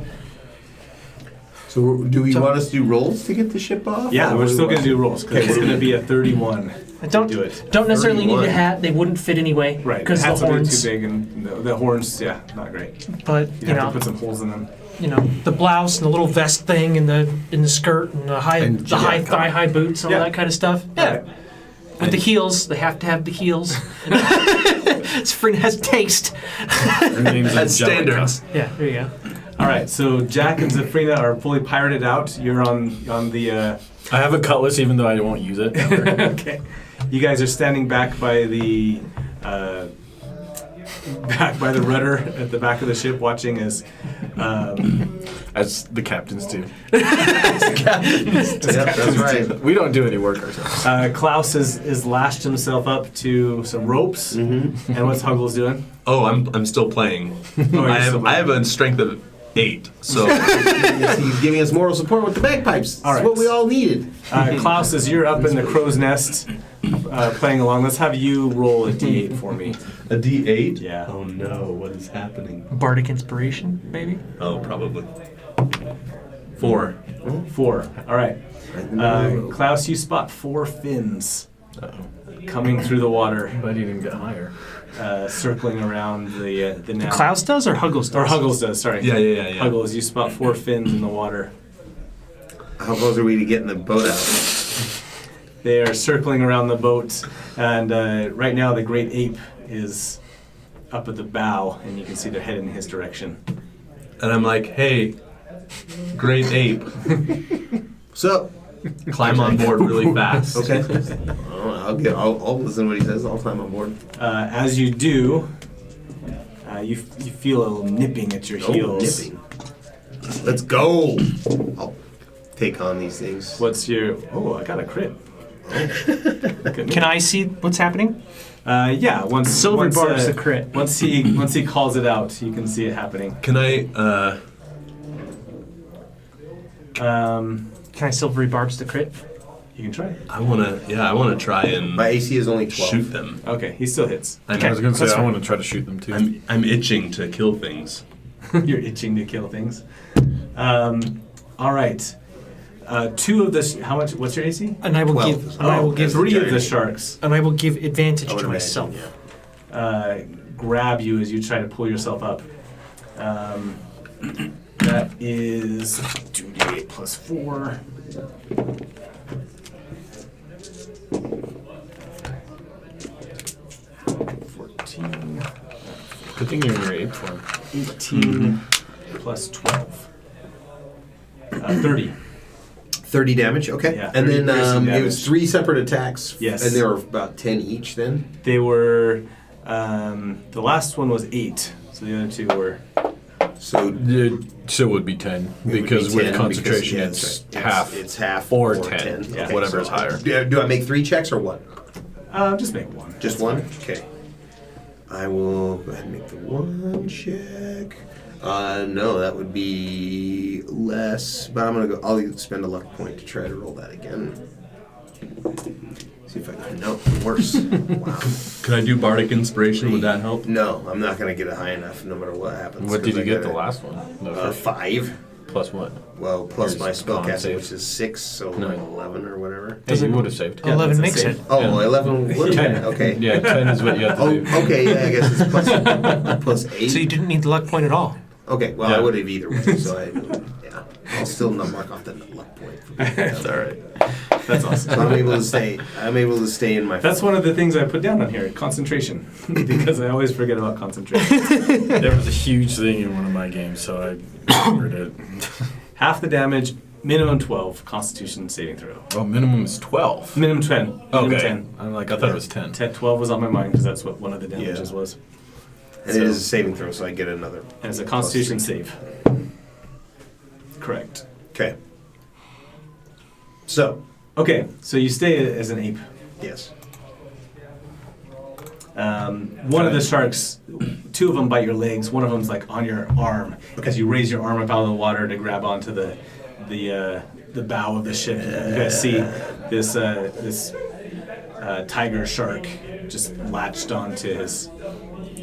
So, do we want us to do rolls to get the ship off? Yeah, Or we're do still we gonna do rolls because it's gonna be a 31. I don't Do it. don't necessarily need 31. a hat. They wouldn't fit anyway, Right. Because the the hats will be horns. too big and the horns, yeah, not great. But You have to put some holes in them. the blouse and the little vest thing, and the skirt and the high And high jacket. thigh high boots and all Yeah. that kind of stuff. Yeah. Right. With the heels, they have to have the heels. Spring has taste. Her name's That's Angelica. standards. Yeah, there you go. All right, so Jack and Zafrina are fully pirated out. You're on the. I have a cutlass even though I won't use it. Okay. You guys are standing back by the rudder at the back of the ship, watching as As the captains do. Yep, that's right. We don't do any work ourselves. Klaus has lashed himself up to some ropes. And what's Huggles doing? Oh, I'm still playing. you're I still have a strength of 8, so He's giving us moral support with the bagpipes. All That's right. what we all needed. Klaus, as you're up in the crow's nest playing along, let's have you roll a d8 for me. a D8. Yeah. Oh no, what is happening? Bardic inspiration, maybe. Oh, probably 4. 4. All right. Klaus, you spot 4 fins coming through the water, But he didn't get higher. circling around the net. Klaus does or Huggles does? Or Huggles does, sorry. Yeah. Huggles, you spot 4 fins in the water. How close are we to getting the boat out? They are circling around the boat, and right now the great ape is up at the bow, and you can see they're heading in his direction. And I'm like, hey, great ape, So, climb on board really fast. okay. I'll listen to what he says. I'll climb on board. As you do, you feel a little nipping at your heels. Nipping. Let's go. I'll take on these things. What's your... Oh, I got a crit. Can I see what's happening? Yeah, once Silver once, barbs the crit. Once he calls it out, you can see it happening. Can I? Can I silvery barbs the crit? You can try. I wanna try and My AC is only 12. shoot them. Okay, he still hits. I'm, I was gonna say That's I fine. want to try to shoot them too. I'm itching to kill things. You're itching to kill things. All right. Two of the how much? What's your AC? And I will 12. give. And I will give. Three of the giant. sharks And I will give advantage I would to imagine, myself. yeah. grab you as you try to pull yourself up. That is 2d8 plus 4. Good thing you're in your ape form. 18 plus 12. 30. 30 damage, okay. Yeah, and 30 then piercing it was damage. 3 separate attacks. Yes. And they were about 10 each then? They were, the last one was 8, so the other two were, So So it would be 10 it would be because 10 with concentration yeah, it's right. half. It's half or 10, yeah. whatever is higher. Do I make 3 checks or what? just make one. Just one? Okay. I will go ahead and make the 1 check. No, that would be less, but I'm gonna go. I'll spend a luck point to try to roll that again. See if I can. No, worse. Wow. Could I do bardic inspiration? Would that help? No, I'm not gonna get it high enough, no matter what happens. What did 'cause you I get gotta- the last one? The first 5. plus what? Well, plus Yours my is spell con casting, save. which is 6, so No. like 11 or whatever. Hey, you would have saved. Yeah, 11 that's makes a it. save. Oh, Yeah. 11. What? 10. Okay. Yeah, 10 is what you have to Oh, do. okay. Yeah, I guess it's plus 8. So you didn't need the luck point at all. Okay, well, Yeah. I would have either way, so yeah. I'll still not mark off the luck point. For That's all right. That's awesome. So I'm able to stay. I'm able to stay in my. That's one of the things I put down on here, concentration, because I always forget about concentration. There was a huge thing in one of my games, so I remembered it. Half the damage, minimum 12, Constitution saving throw. Oh, minimum is 12. Minimum 10. Minimum Okay. 10. I'm like, I thought it was 10. 12 was on my mind because that's what one of the damages Yeah. was. And it is a saving throw, so I get another. And it's a Constitution save. Correct. Okay. So, Okay, so you stay as an ape. yes. One of the sharks, 2 of them bite your legs. One of them's like on your arm as you raise your arm up out of the water to grab onto the bow of the ship. You guys see this tiger shark just latched onto his.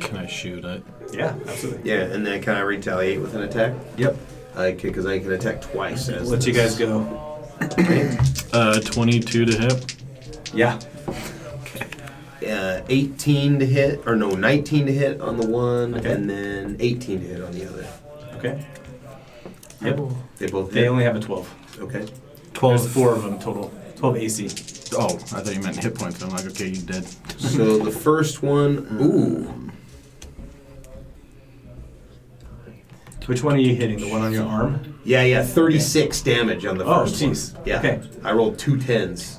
Can I shoot it? Yeah, absolutely. Yeah, and then can I retaliate with an attack? Yep. Because I can attack twice. As Let you this. guys go. 22 to hit. Yeah. 18 to hit, or no, 19 to hit on the one, Okay. and then 18 to hit on the other. Okay. Yep. They both They hit. only have a 12. Okay. 12. There's 4 of them total. 12 AC. Oh, I thought you meant hit points. I'm like, okay, you dead. So the first one, ooh. Which one are you hitting? The one on your arm? Yeah, 36 damage on the Oh, first jeez. one. Yeah. Okay. I rolled 2 10s.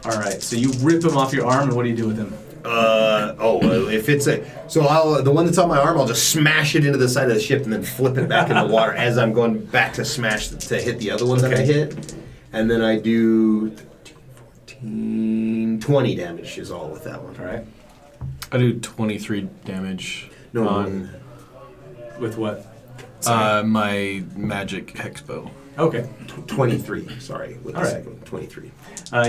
All right. So you rip him off your arm, and what do you do with him? If it's the one that's on my arm, I'll just smash it into the side of the ship and then flip it back in the water as I'm going back to hit the other one that I Okay. hit. And then I do 14, 20 damage is all with that one. All right. I do 23 damage No, on With what? my magic hex bow. Okay. 23, sorry, with the All right. second one, 23.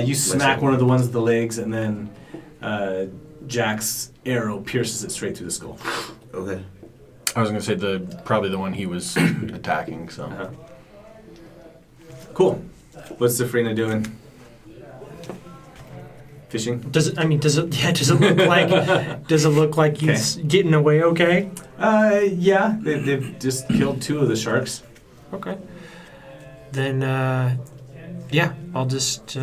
You smack one of the ones with the legs, and then Jack's arrow pierces it straight through the skull. Okay. I was gonna say probably the one he was attacking. So Uh-huh. Cool. What's Safrina doing? Fishing? Does it look like he's getting away okay? Yeah. They've just killed 2 of the sharks. Okay. Then, yeah, I'll just,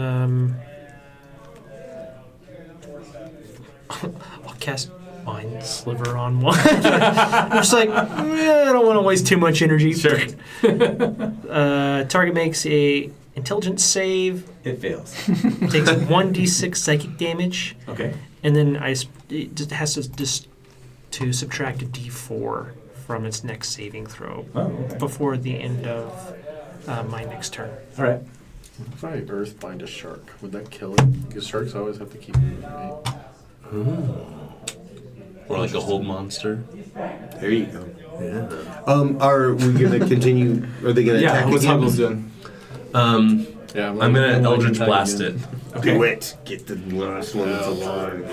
I'll cast Mind Sliver on one. I'm just like, I don't want to waste too much energy. Sure. Target makes a intelligence save, It fails. takes 1d6 psychic damage, Okay. and then it just has to subtract a d4 from its next saving throw Oh, okay. before the end of my next turn. All right. If I earthbind a shark, would that kill it? Because sharks always have to keep moving, right? Or like a hold monster. There you go. Yeah. Are we gonna continue? Are they gonna attack what's again? Huggles doing? Yeah, I'm gonna Eldritch Blast it. Okay. Do it. Get the last one that's alive.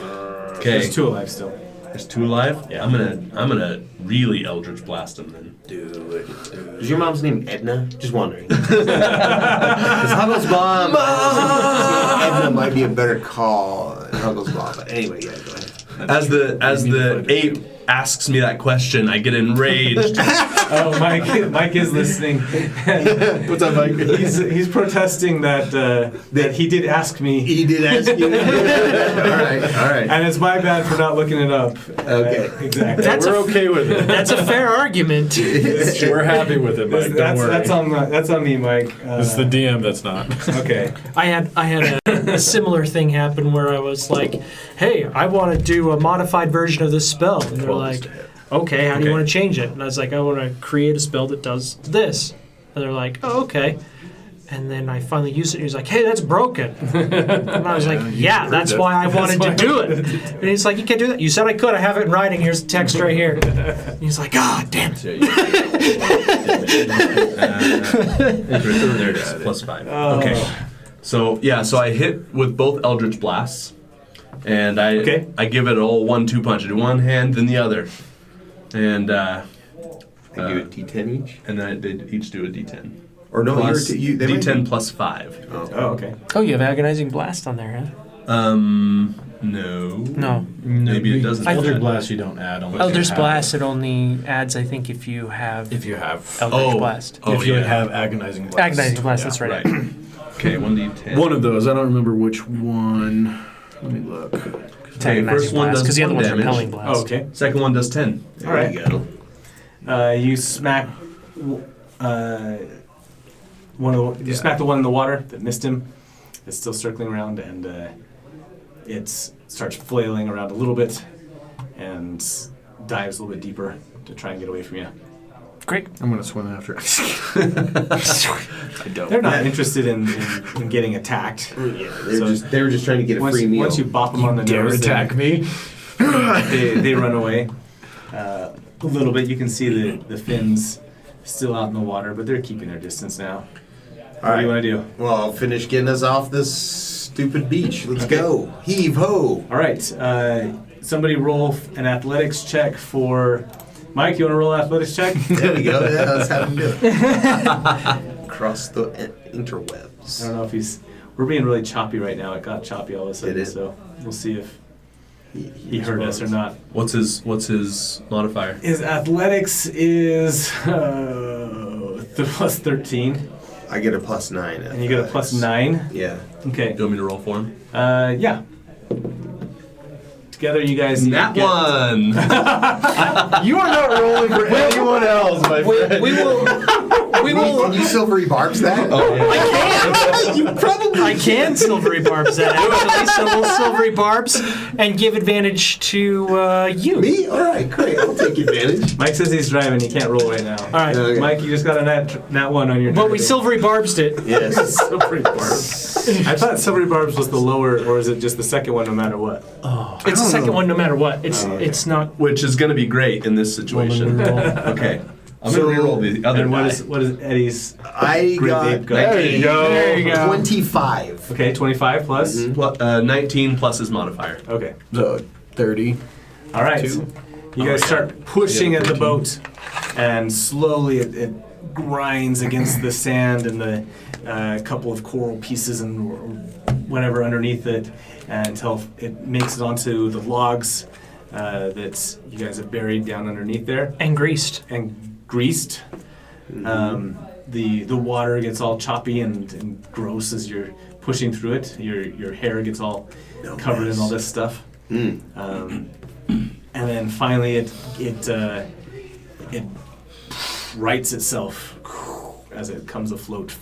Okay. There's 2 alive still. There's 2 alive? Yeah. I'm gonna really Eldritch Blast him then. Do it. Is your mom's name Edna? Just wondering. Because Huggles' mom. Edna might be a better call than Huggles' mom. But anyway, yeah, go ahead. As the ape asks me that question, I get enraged. Oh, Mike is listening. What's up, Mike? He's protesting that he did ask me. He did ask you. All right. And it's my bad for not looking it up. Okay. Exactly. We're okay with it. That's a fair argument. We're happy with it, Mike. Don't worry. That's on me, Mike. It's the DM that's not. Okay. I had a similar thing happen where I was like, "Hey, I want to do a modified version of this spell," and they're like, "Okay, how do you want to change it?" And I was like, "I want to create a spell that does this," and they're like, "Oh, okay." And then I finally used it, and he's like, "Hey, that's broken." And I was like, "Yeah, that's why I wanted to do it." And he's like, "You can't do that. You said I could. I have it in writing. Here's the text right here." And he's like, "Ah, damn it." There it is. +5. Okay. So I hit with both Eldritch Blasts, and I give it a whole 1-2 punch. I do one hand, then the other, and I give it D10 each? and then they each do a D10. Or no, Plus, they might D10 be- +5. Oh, okay. Oh, you have Agonizing Blast on there, huh? No. No. Maybe it doesn't. Eldritch Blast you don't add unless Eldritch you have Blast, it only adds, I think, if you have If you have. Eldritch Blast. If you yeah. have Agonizing Blast. Agonizing Blast, that's right. Right. Okay, 1D10. One of those. I don't remember which one. Let me look. It's Okay, Agonizing first one Blast, does because the other 1 one's damage. Repelling Blast. Oh, okay. Second one does 10. There All right. you go. You smack you smack the one in the water that missed him. It's still circling around, and it starts flailing around a little bit and dives a little bit deeper to try and get away from you. Great. I'm going to swim after it. I don't. They're not interested in getting attacked. Yeah, So they were just trying to get a Once, free meal. once you bop them on the Dare nose, attack me? they run away. A little bit. You can see the fins still out in the water, but they're keeping their distance now. What do you want to do? Well, I'll finish getting us off this stupid beach. Let's go. Heave ho. All right. Somebody roll an athletics check for Mike. You want to roll an athletics check? There we go. Yeah, let's have him do it. Across the interwebs. I don't know if he's. We're being really choppy right now. It got choppy all of a sudden, It is. so we'll see if he heard us or not. What's his modifier? His athletics is plus 13, I get a +9. and you get a +9. Yeah. Okay. Do you want me to roll for him? Yeah. Together, you guys. That get, one! You are not rolling for anyone else, my friend. We will. Can you silvery barbs that? Oh, yeah. I can. You probably. I can silvery barbs that actually. So we'll silvery barbs and give advantage to you. Me? All right, great. I'll take advantage. Mike says he's driving. He can't roll right now. All right. Okay. Mike, you just got a nat 1 on your. But we driving. silvery barbs it. Yes. Silvery barbs. I thought silvery barbs was the lower, or is it just the second one no matter what? It's the second one, no matter what. It's not. Which is going to be great in this situation. Okay. I'm So- going to reroll the other And guy. what is Eddie's? I Great got ape guy. There you go. There you go. 25. Okay, 25 plus. Mhm. 19 plus his modifier. Okay. So 30. All right. Two. You guys yeah. start pushing Yeah, at the 13. boat, and slowly it grinds against the sand and the couple of coral pieces and whatever underneath it, until it makes it onto the logs that you guys have buried down underneath there And greased. and greased. The water gets all choppy and gross as you're pushing through it. Your hair gets all covered in all this stuff. Mm. And then finally it rights itself as it comes afloat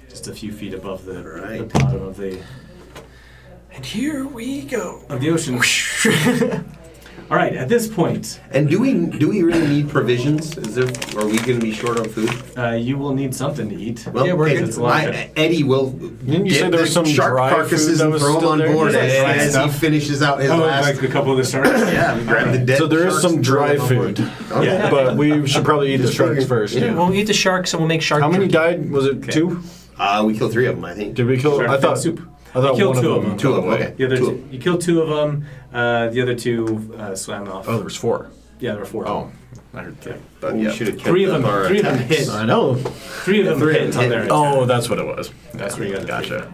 just a few feet above the Right. bottom of the And here we go. ocean. All right, at this point, And do we really need provisions? Are we going to be short on food? you will need something to eat. Well, Yeah, we're okay, good. It's a long trip. Eddie will Didn't you say get there the was some shark dry carcasses food that and was throw them still on there? board There's like as fried he stuff. finishes out his last. like a couple of the sharks? Yeah, we grab the dead So there is sharks some and throw dry them on board. food. Oh, Yeah. But we should probably eat the Just sharks figured- first. yeah. We'll eat the sharks and we'll make shark How many jerky. died? Was it 2? We killed 3 of them, I think. Did we kill? Shark I thought fin soup. I thought You killed one 2 of of them. them. 2 of them, okay. The other 2 of two, you killed 2 of them. The other 2 swam off. Oh, there was 4. Yeah, there were 4. Oh, I heard 3. But Yeah. we should have 3 of them. 3 of them hit. I know. 3 of them 3 of hit them on their hit. attack. Oh, that's what it was. That's where you got the Gotcha.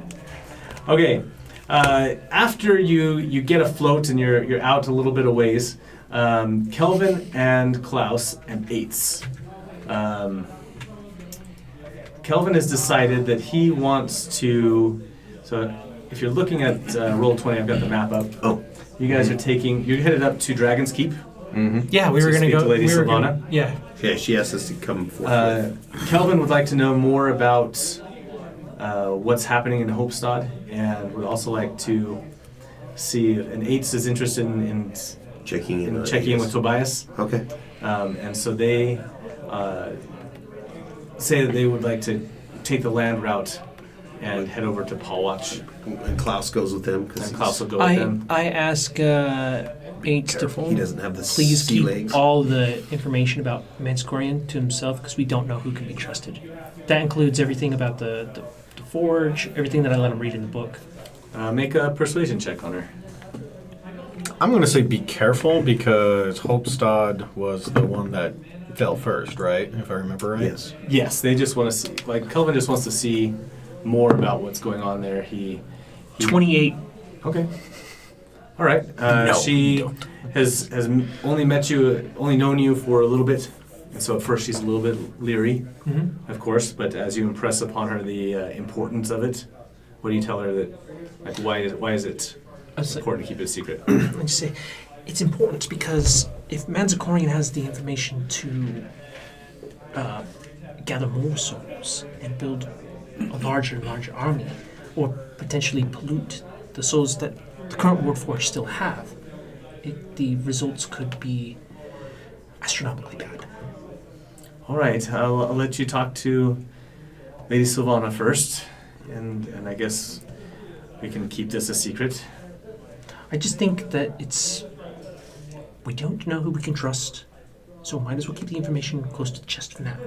Okay. After you get afloat and you're out a little bit of ways, Kelvin and Klaus and Eitz. Kelvin has decided that he wants to. So, if you're looking at Roll20, I've got the map up. Oh. You guys are you're headed up to Dragon's Keep. Yeah, we To were going to speak go. to Lady we were Sylvana? gonna, yeah. Yeah, she asked us to come forth. Kelvin would like to know more about what's happening in Hopestad, and would also like to see if and Eitz is interested in checking in. checking in with Tobias. Okay. And so they say that they would like to take the land route and head over to Palwatch. And Klaus goes with them because And Klaus will go with them. I ask Eitz to he doesn't have the please ski keep legs. all the information about Manskorian to himself because we don't know who can be trusted. That includes everything about the forge, everything that I let him read in the book. Make a persuasion check on her. I'm going to say be careful because Hopestad was the one that fell first, right? If I remember right. Yes. Yes, they just want to see. Like Kelvin just wants to see more about what's going on there. He 28. Okay. All right. She has only known you for a little bit, and so at first she's a little bit leery, of course. But as you impress upon her the importance of it, what do you tell her that? Like, why is it important to keep it a secret? I just say it's important because if Manzakorian has the information to gather more souls and build a larger and larger army, or potentially pollute the souls that the current Warforged still have, the results could be astronomically bad. All right. I'll let you talk to Lady Sylvana first, and I guess we can keep this a secret. I just think that we don't know who we can trust, so might as well keep the information close to the chest for now.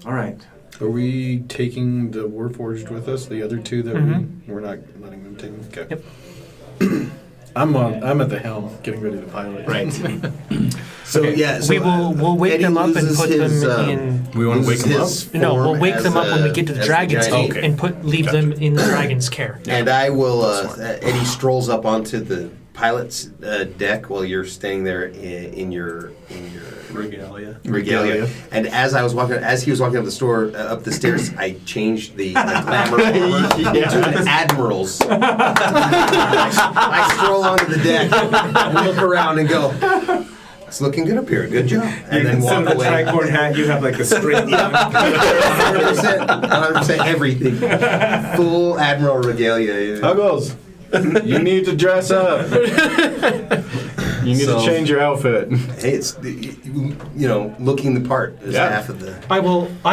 All right. Are we taking the Warforged with us? The other 2 that we're not letting them take them? Okay. Yep. I'm at the helm, getting ready to pilot. Right. So yeah, so, we'll wake Eddie them up and loses put his, them in. We want to wake them up. No, we'll wake them up when we get to the dragon's giant gate Okay. and leave them in the dragon's care. And I will. Eddie strolls up onto the pilot's deck while you're staying there in your regalia. And as he was walking up the stairs, I changed the glamour armor into an admiral's. I stroll onto the deck and look around and go, "It's looking good up here. Good job." And then Instead walk of the away. tricorn hat, you have like a straight. 100% everything. Full admiral regalia. Huggles, you need to dress up. You need to change your outfit. Hey, it's looking the part is Yeah. half of the. I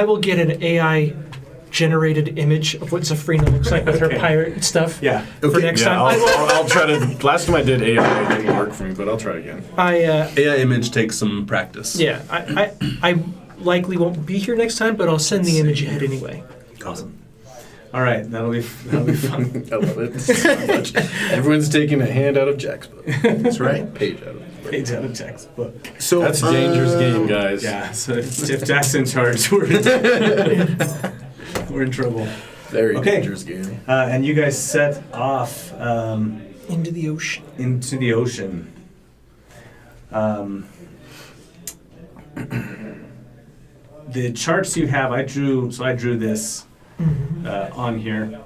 will get an AI generated image of what Safrina looks like with her pirate stuff. Yeah. For Okay. next Yeah, time. I'll try to. Last time I did AI, it didn't work for me, but I'll try again. AI image takes some practice. Yeah, I likely won't be here next time, but I'll send the image ahead anyway. Awesome. All right, that'll be fun. I love it so much. Everyone's taking a hand out of Jack's book. That's right. Page out of his book. Page out of Jack's book. So That's a dangerous game, guys. Yeah, so if Jack's in charge, we're in trouble. Very Okay. dangerous game. And you guys set off Into the ocean. into the ocean. The charts you have, I drew this on here.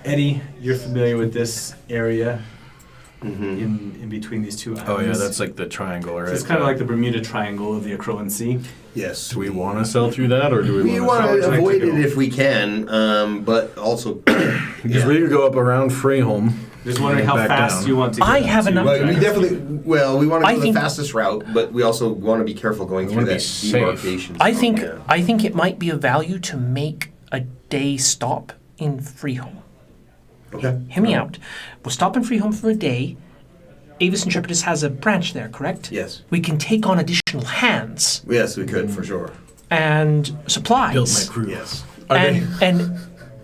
Eddie, you're familiar with this area in between these 2 islands. Oh yeah, that's like the triangle, right? So it's kind of like the Bermuda Triangle of the Acroan Sea. Yes. Do we want to sail through that, or do we We want want to? to avoid it if we can, but also Because we could go up around Freyholm. Just wondering how Back fast down. you want to get I up have to enough- Well, we definitely. Well, we want to I go the think- fastest route, but we also want to be careful going We through wanna that be safe. demarcation. I zone, think yeah. I think it might be of value to make a day stop in Freeholm. Okay. Hear me out. We'll stop in Freeholm for a day. Avis Intrepidus has a branch there, correct? Yes. We can take on additional hands Yes, we could for sure. and supplies. Build my crew. Yes. And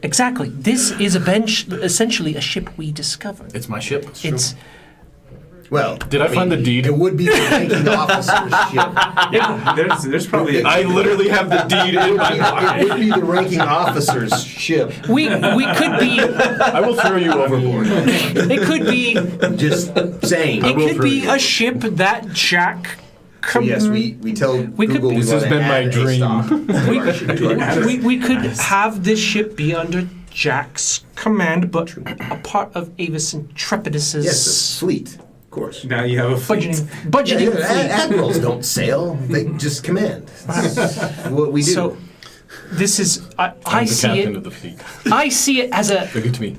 exactly, this is a bench, essentially a ship we discovered. It's my ship. It's Well, Did I find the deed? It would be the ranking officer's ship. Yeah, there's probably. I literally have the deed in my It pocket. would be the ranking officer's ship. we could be I will throw you overboard. it could be Just saying. it will could throw be you. a ship that Jack. So yes, we tell We could- Google This want has to been my add a dream. stop to our ship, to our ship. We could have this ship be under Jack's command, but a part of Avis Intrepidus's Yes, a fleet, of course. Now you have a fleet. budgeting Yeah, fleet. admirals don't sail; they just command. That's what we do. So this is I I'm the see captain it of the fleet. I see it as a Look at me.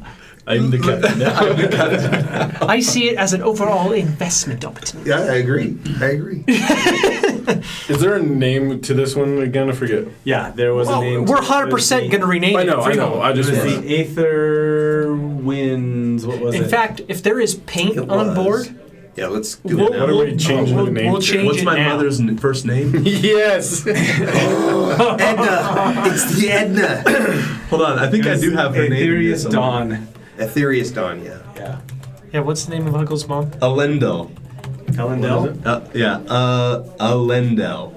I'm the captain now. I see it as an overall investment opportunity. yeah, I agree. I agree. Is there a name to this one again? I forget. Yeah, there was Well, a name. we're to it. 100% going to rename I it. know. Freeholm. I It just was wanna- the Aether Winds. What was it? In fact, if there is paint It on was. board, Yeah, let's do we'll, it now. What are we changing the name we'll to? change What's it my now. mother's first name? Yes. Edna. It's the Edna. Hold on, I think I do have her name. Aetherius somewhere. Dawn. Aetherius Dawn. Yeah. Yeah. Yeah, what's the name of Uncle's mom? Elendel. Elendel? Elendel. ALENDEL.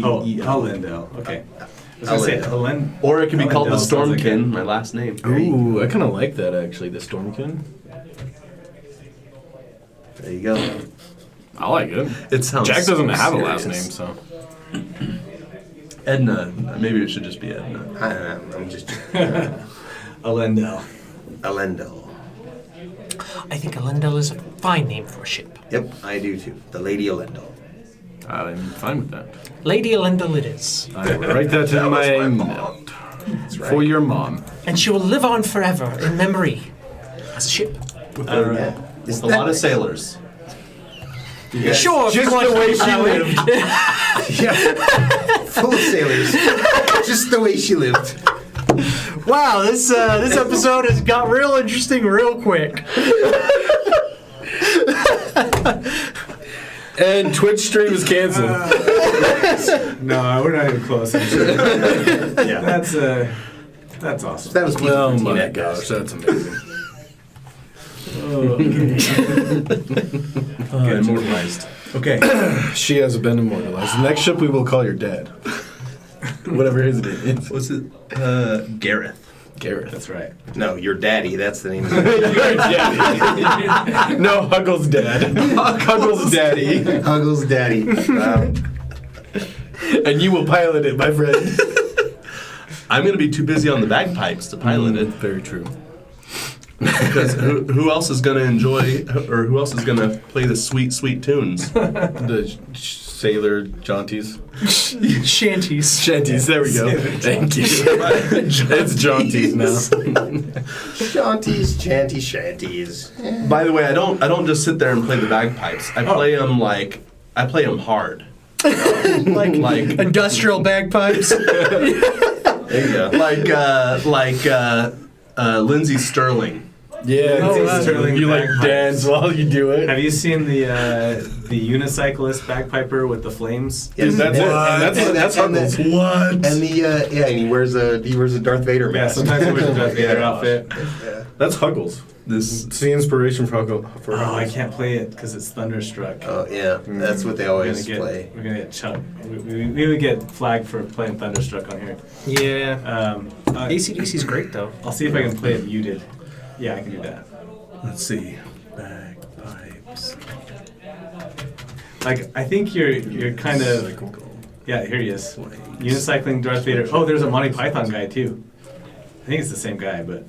Oh, Elendel. Okay. I was gonna say Elend. Or it could be called the Elendel sounds like Stormkin, my last name. Ooh, I kind of like that actually. The Stormkin. There you go. I like it. It sounds Jack doesn't so have a last serious. name, so. Edna. Maybe it should just be Edna. I don't know. I'm just Elendel. Elendel. I think Elendel is a fine name for a ship. Yep, I do too. The Lady Elendel. I'm fine with that. Lady Elendel it is. I will write that in my note. That's right. For your mom. And she will live on forever in memory as a ship. Yeah. Is A lot of sailors. Sure, if you Just want the to way put it she that way. lived. Yeah. Full of sailors. Just the way she lived. Wow, this episode has got real interesting real quick. And Twitch stream is canceled. No, we're not even close. I'm sure. Yeah. That's awesome. That was Oh PG-13 my at gosh, best. that's amazing. Immortalized. Okay. She has been immortalized. The next ship we will call your dad. Whatever his name is. What's it? Gareth. Garrett. That's right. No, your daddy. That's the name of it. Your daddy. No, Huggle's dad. Huggle's daddy. Huggle's daddy. Wow. And you will pilot it, my friend. I'm going to be too busy on the bagpipes to pilot it. Very true. Because who else is going to enjoy, or who else is going to play the sweet, sweet tunes? The sailor jaunties. Shanties. Shanties, there we go. Thank you. It's jaunties now. Jaunties, chanty shanties. By the way, I don't just sit there and play the bagpipes. I play them hard. like Industrial bagpipes. There you go. like Lindsay Sterling. Yeah, Oh, wow. Sterling you like bagpipes. dance while you do it. Have you seen the unicyclist bagpiper with the flames? Yes. That's it. And that's And Huggles. What? And the and he wears a Darth Vader Yeah, mask. sometimes he wears a Darth Vader outfit. Yeah. That's Huggles. This It's the inspiration for Huggles. Oh, I can't play it because it's Thunderstruck. Oh yeah, that's what they always play. We're gonna get chucked. We would get flagged for playing Thunderstruck on here. Yeah. Uh, ACDC's great though. I'll see if I can play it muted. Yeah, I can do that. let's see, bagpipes. Like, I think you're kind of. Yeah, here he is. Unicycling Darth Vader. Oh, there's a Monty Python guy too. I think it's the same guy, but.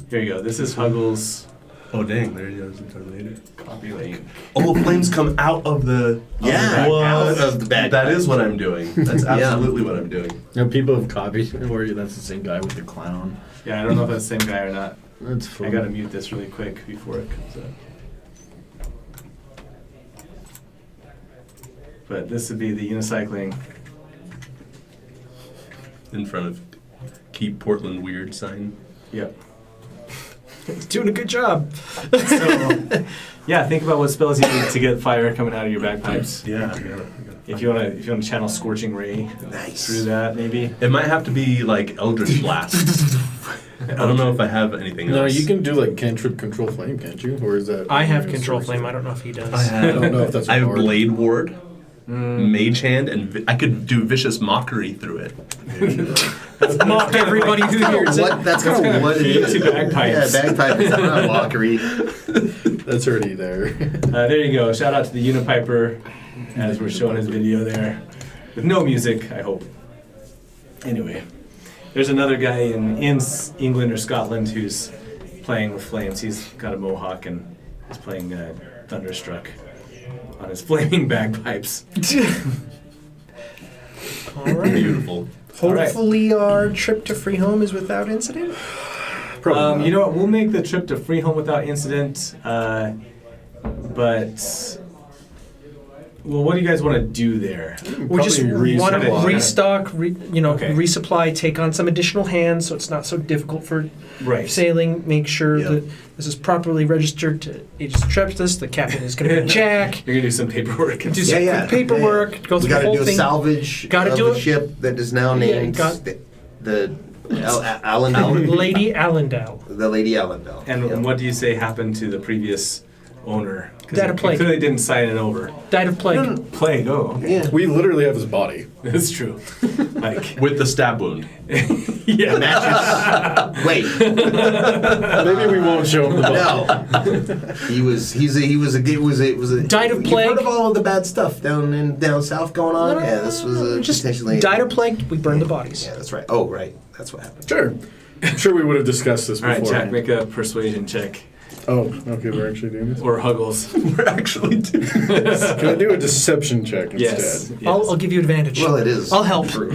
Here you go. This is Huggles Oh dang! There he goes, the tornado. Copy link. Oh, flames come out of the. Yeah, What? out of the bag. That is what I'm doing. That's Yeah. absolutely what I'm doing. You know, people have copied, or that's the same guy with the clown. Yeah, I don't know if that's the same guy or not. That's fun. I gotta mute this really quick before it comes up. But this would be the unicycling. In front of Keep Portland Weird sign. Yep. Doing a good job. So, yeah, think about what spells you need to get fire coming out of your bagpipes. Yeah. If you wanna channel Scorching Ray Nice. through that, maybe. It might have to be like Eldritch Blast. I don't know if I have anything else. No, you can do like cantrip control flame, can't you? Or is that? I have control flame. I don't know if he does. I don't know if that's. I have hard. Blade Ward, Mage Hand, and I could do Vicious Mockery through it. Mock everybody who hears it. That's kind of what it key is. to bagpipes. Yeah, bagpipe is not mockery. That's already there. There you go. Shout out to the Unipiper as we're showing his video there. With no music, I hope. Anyway, there's another guy in England or Scotland who's playing with flames. He's got a mohawk and he's playing Thunderstruck on his flaming bagpipes. All right. Beautiful. Hopefully our trip to Free Home is without incident. You know what? We'll make the trip to Free Home without incident. But well, what do you guys want to do there? We just want to resupply. restock, Okay. resupply, take on some additional hands, so it's not so difficult for Right. sailing. Make sure Yep. that this is properly registered to Aegis Intrepidus. The captain is going to be Jack. You're gonna do some paperwork. And Do stuff. some Yeah, quick paperwork. yeah. Go We through got the to whole do a thing. salvage Gotta of do a it. ship that is now named the Allendale. Lady Allendale. The Lady Allendale. And Yeah. what do you say happened to the previous owner? 'Cause Died of he plague. clearly didn't sign it over. Died of plague. Plague. Oh, okay. Yeah. We literally have his body. That's true. Like, With the stab wound. yeah. Matches. Wait. Maybe we won't show him the body. No. He was a Died of You've plague? heard of all of the bad stuff down south going on? Yeah, this was a Just potentially died of plague. We burned the bodies. Yeah, that's right. Oh, right. That's what happened. Sure. I'm sure we would have discussed this All right, before. Jack, make a persuasion check. Oh, okay, we're actually doing this. Or Huggles. We're actually doing Can I do a deception check instead? Yes. I'll give you advantage. Well, it is. I'll help. true.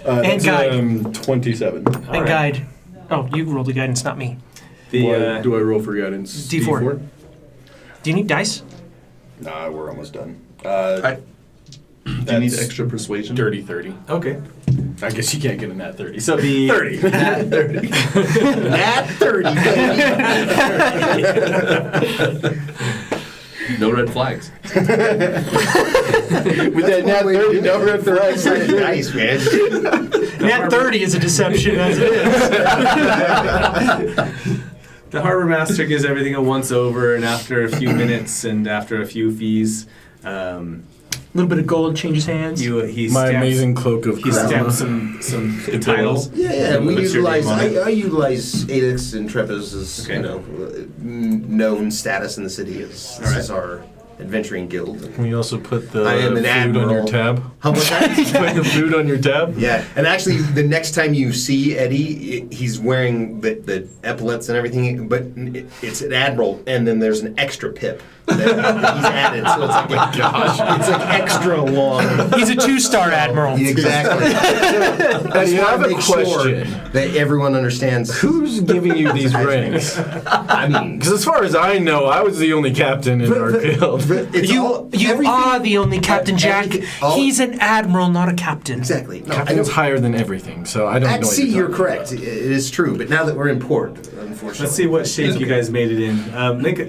That's, guide. 27. All And right. guide. Oh, you rolled the guidance, not me. The, What do I roll for guidance? D4. Do you need dice? Nah, we're almost done. Do you need That's extra persuasion? dirty 30. okay. I guess you can't get in that 30. So the 30. Nat 30. Nat 30, baby. No red flags. With that nat 30, no red flags. Nice, man. Nat 30 is a deception as it is. The harbor master gives everything a once over, and after a few minutes and after a few fees, A little bit of gold changes hands. he My stamps, amazing cloak of he charisma. stamps some titles. Yeah, we Puts your utilize. name on it. I utilize Adix and Trepidus as Okay. known status in the city as All right. this is our adventuring guild. Can you also put the I am an food on your admiral. tab? How much? Put the food on your tab? Yeah, and actually, the next time you see Eddie, he's wearing the epaulets and everything, but it's an admiral, and then there's an extra pip that he's added, so it's like, it's like extra long. He's a 2-star admiral. Exactly. I just I have want to a make sure question. that everyone understands. Who's giving you these ranks? I mean, Because as far as I know, I was the only captain in our guild. it's all, You everything- are the only Captain Jack. everything- all- He's an admiral, not a captain. exactly. No, I Captain's know. higher than everything, so I don't know. At what sea, you're talking correct. It is true. But now that we're in port, unfortunately, Let's see what shape you guys made it in.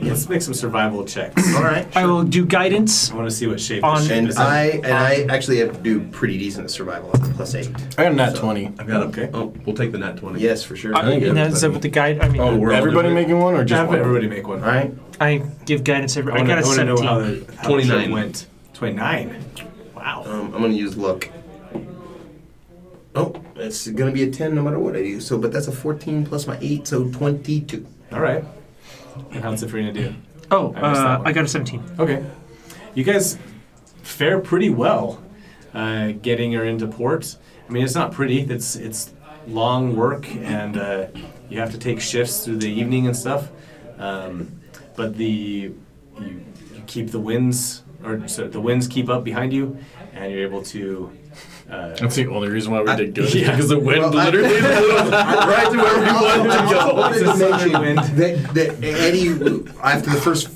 Let's make some survival checks. All right. I will do guidance. I want to see what shape On- the ship And is in. I actually have to do pretty decent at survival. I have a +8. about. I got a nat 20. I've got Okay. Oh, we'll take the nat 20. Yes, for sure. think And it that's with the guide. I mean, Oh, we're all Everybody doing it? making one or just Have one? everybody make one. All right. I give guidance every. I got a I want to know 17. how the 29. trip went. 29. Wow. I'm going to use luck. Oh, it's going to be a 10 no matter what I do. So, but that's a 14 plus my 8, so 22. All right. And how's Sabrina do? Oh, I missed that one. I got a 17. Okay. You guys fare pretty well getting her into port. I mean, it's not pretty. It's long work, and you have to take shifts through the evening and stuff. But you keep the winds, or so the winds keep up behind you, and you're able to. That's the only reason why we did good. Yeah. Because the wind literally blew us right to where we wanted to go. It's a southerly wind. That Eddie, after the first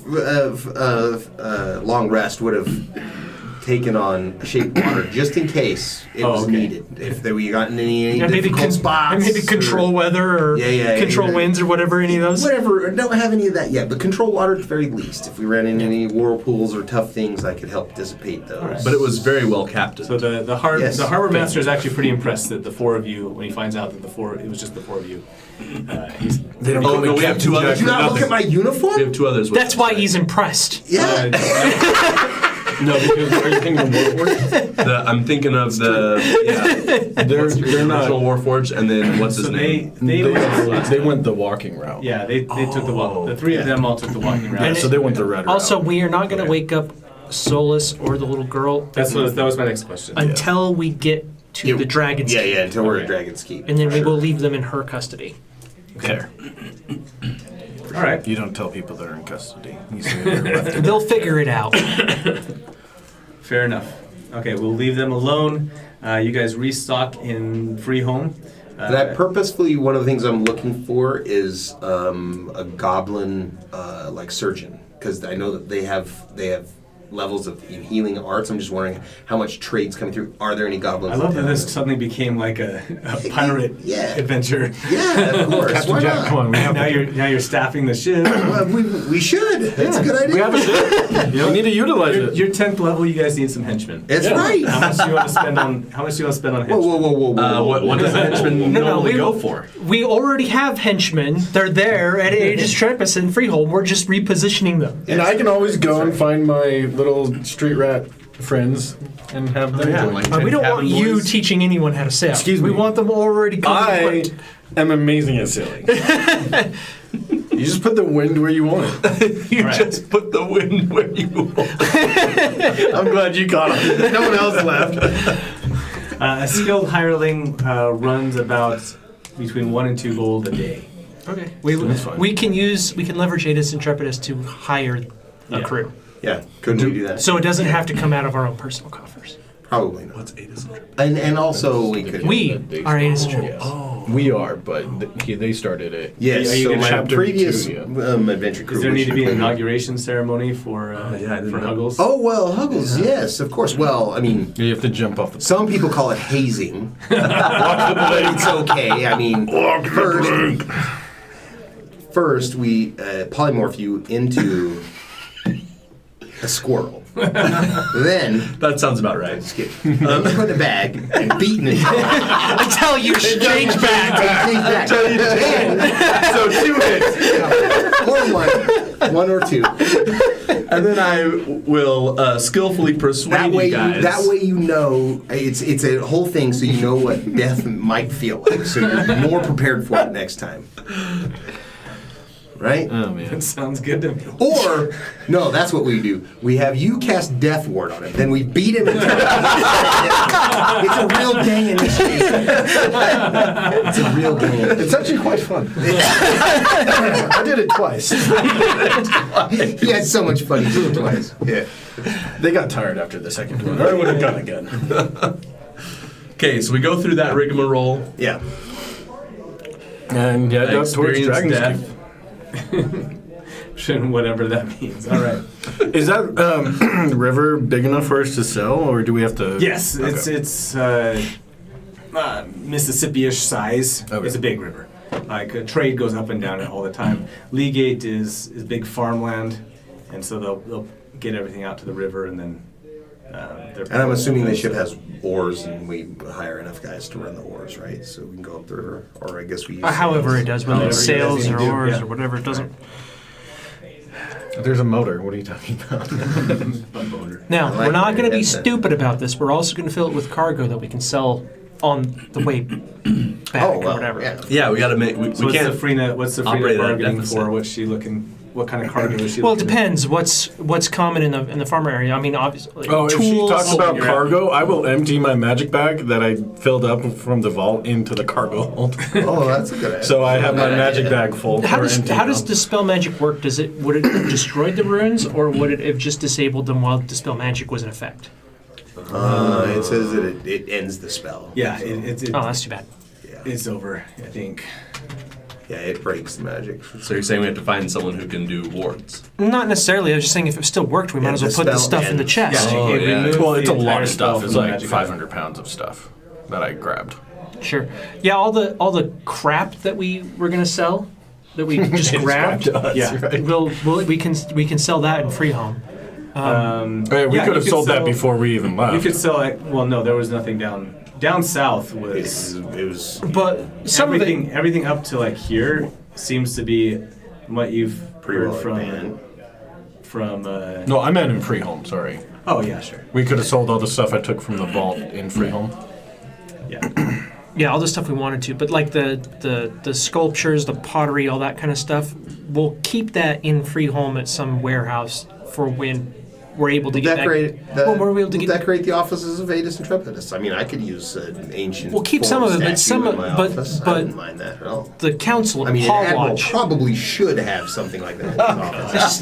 long rest, would have taken on shape water just in case it was needed. If there we gotten any difficult spots, maybe control weather or control winds or whatever, any of those. Whatever, don't have any of that yet, but control water at the very least. If we ran into any whirlpools or tough things, I could help dissipate those. Right. But it was very well captained. So the harbor master is actually pretty impressed that the four of you, when he finds out that it was just the four of you, They don't Oh, no, we have two others. Did you not look at my uniform? We have two others. That's why he's impressed. Yeah. No, because are you thinking of Warforged? I'm thinking of They're not. original Warforged, and then what's his So name? They went the walking route. Yeah, they took the walk. The three of them all took the walking route. Yeah, so they went the red route. Also, we are not going to wake up Solus or the little girl that was my next question. until we get to the Dragon's Keep. Yeah, until we're at Dragon's Keep. And then we will leave them in her custody. There. All right. You don't tell people they're in custody. You say they're left. They'll figure it out. Fair enough. Okay, we'll leave them alone. You guys restock in Freeholm. That purposefully, one of the things I'm looking for is a goblin like surgeon, because I know that they have levels of healing arts. I'm just wondering how much trade's coming through. Are there any goblins? I love that this suddenly became like a pirate adventure. Yeah, of course. Captain Why Jack, not? come on. We have Now you're staffing the ship. Well, we should. That's a good idea. We have a ship. We need to utilize it. Your 10th level, you guys need some henchmen. That's right. How much do you want to spend on henchmen? Whoa. What does the henchman normally go for? We already have henchmen. They're there at Aegis Trepus and Freehold. We're just repositioning them. And I can always go and find my little street rat friends and have them join. Like We don't want cabin you boys? teaching anyone how to sail. Excuse We me. want them already I equipped. am amazing at sailing. You just put the wind where you want it. You just put the wind where you want. I'm glad you got it. No one else left. A skilled hireling runs about between 1 and 2 gold a day. Okay. That's fine. We can leverage Aegis Intrepidus to hire a crew. Yeah, couldn't we do that? So it doesn't have to come out of our own personal coffers. Probably not. What's Aegis Intrepidus? And also we could. We are Aegis Intrepidus. We are, but they started it. Yes. Are you So gonna my chapter previous two, adventure crew. Does there which need to be an included- inauguration ceremony for I didn't know. Huggles? Oh well, Huggles. Yes, of course. Well, I mean, You have to jump off the. some people call it hazing, but it's okay. I mean, first we polymorph you into a squirrel. Then That sounds about right. just kidding. Put in a bag and beaten it. Until you change back. So 2 hits. Or one or two. And then I will skillfully persuade That way, you guys. that way you know it's a whole thing, so you know what death might feel like, so you're more prepared for it next time. Right? Oh man. That sounds good to me. Or no, that's what we do. We have you cast Death Ward on him, then we beat him until it's a real gang initiation. It's a real gang. It's actually quite fun. I did it twice. He had so much fun. He did it twice. Yeah. They got tired after the second one. Or I would have gone again. Okay, so we go through that rigmarole. Yeah. And yeah, I up towards experience Dragon's death. Keep. Whatever that means. All right. Is that river big enough for us to sell, or do we have to? Yes, Okay. it's Mississippi-ish size. Okay. It's a big river. Like trade goes up and down it all the time. Leagate is big farmland, and so they'll get everything out to the river, and then. And I'm assuming the ship has oars, and we hire enough guys to run the oars, right? So we can go up the river, or I guess we use However sails. it does, whether However it's you guys sails need or to do, oars yeah. or whatever, it doesn't. There's a motor. What are you talking about? Now, I like we're not your going to be headset. stupid about this. We're also going to fill it with cargo that we can sell on the way back Oh, well, or whatever. yeah. Yeah, we got to make. We So what's can't. the Frina operate at a bargaining deficit. for? What's she looking? what kind of cargo is she? Well, it looking at? depends. What's common in the farmer area? I mean, obviously, Oh, if she tools. talks about you're cargo, I will empty my magic bag that I filled up from the vault into the cargo hold. Oh, that's a good idea. So I have my magic bag full. How or does empty how does now. dispel magic work? Would it have destroyed the runes, or would it have just disabled them while dispel magic was in effect? It says that it ends the spell. Yeah, it, Oh, that's too bad. Yeah. it's over. I think. Yeah, it breaks the magic. So you're saying we have to find someone who can do wards? Not necessarily. I was just saying if it still worked, we might Yeah, as well the put the spell stuff in the ends. chest. Oh, it yeah. removes Well, it's a the lot entire of spell stuff. from It's the like magic 500 pounds of stuff that I grabbed. Sure. Yeah, all the crap that we were gonna sell, that we just grabbed. Yeah. Right. We can sell that in Freeholm. Hey, we Yeah, could you have sold that sell- before we even left. You could sell it. Well, no, there was nothing down south. Was It was But some of it, everything up to like here seems to be what you've pretty heard well from advanced. No, I meant in Freeholm, sorry. Oh yeah, sure. We could have sold all the stuff I took from the vault in Freeholm. Yeah. yeah, all the stuff we wanted to, but like the sculptures, the pottery, all that kind of stuff, we'll keep that in Freeholm at some warehouse for when we're able to get Decorate back. When we're able to get. decorate the offices of Adis and Trepidus. I mean, I could use an ancient. We'll keep some of it, but statue some in of- my but- office. I but- wouldn't mind that at all. The council I at mean, an Paul admiral Watch. probably should have something like that in his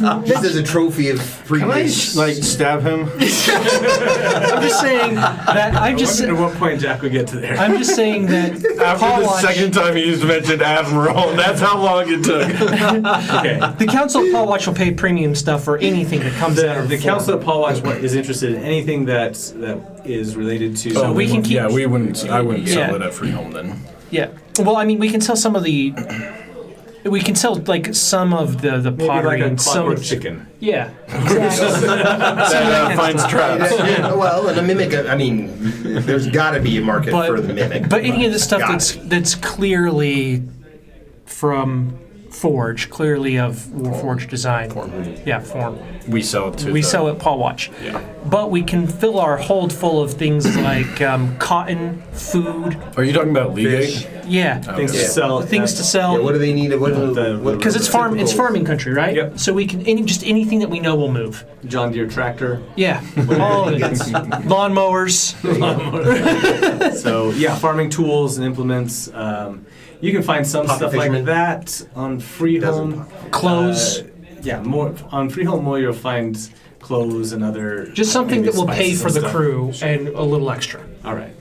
office. Just as a trophy of Can I, previous. like, stab him? I'm just saying that. I wonder at what point Jack would get to there. I'm just saying that After Paul the Watch. second time he used mentioned Admiral, that's how long it took. Okay. The council at Paul Watch will pay premium stuff for anything that comes out of The the council at Paul Watch is interested in anything that is related to. So we can keep- Yeah, I wouldn't Yeah. sell it at Freeholm then. Yeah. Well, I mean, we can sell some of the. We can sell like some of the maybe pottery like a and some. clockwork chicken. Yeah. Exactly. That finds traps. Yeah, well, and a mimic. I mean, there's got to be a market But- for the mimic. But any of the stuff Gotta that's clearly from Forge, clearly of Forge design. Yeah, form. We sell it to We the- sell at Paul Watch. Yeah. But we can fill our hold full of things like cotton, food. Are you talking about Leagate? Yeah. Things Yeah. to sell. Things to sell. Yeah, what do they need? Because it's farming country, right? Yep. So we can just anything that we know will move. John Deere tractor. Yeah, all of it. Lawnmowers. So yeah, farming tools and implements. You can find some Pocket stuff fisherman. like that on Freeholm. Clothes. Yeah, more on Freeholm. More you'll find clothes and other. Just something maybe that will pay spices for and the stuff. crew and a little extra. All right.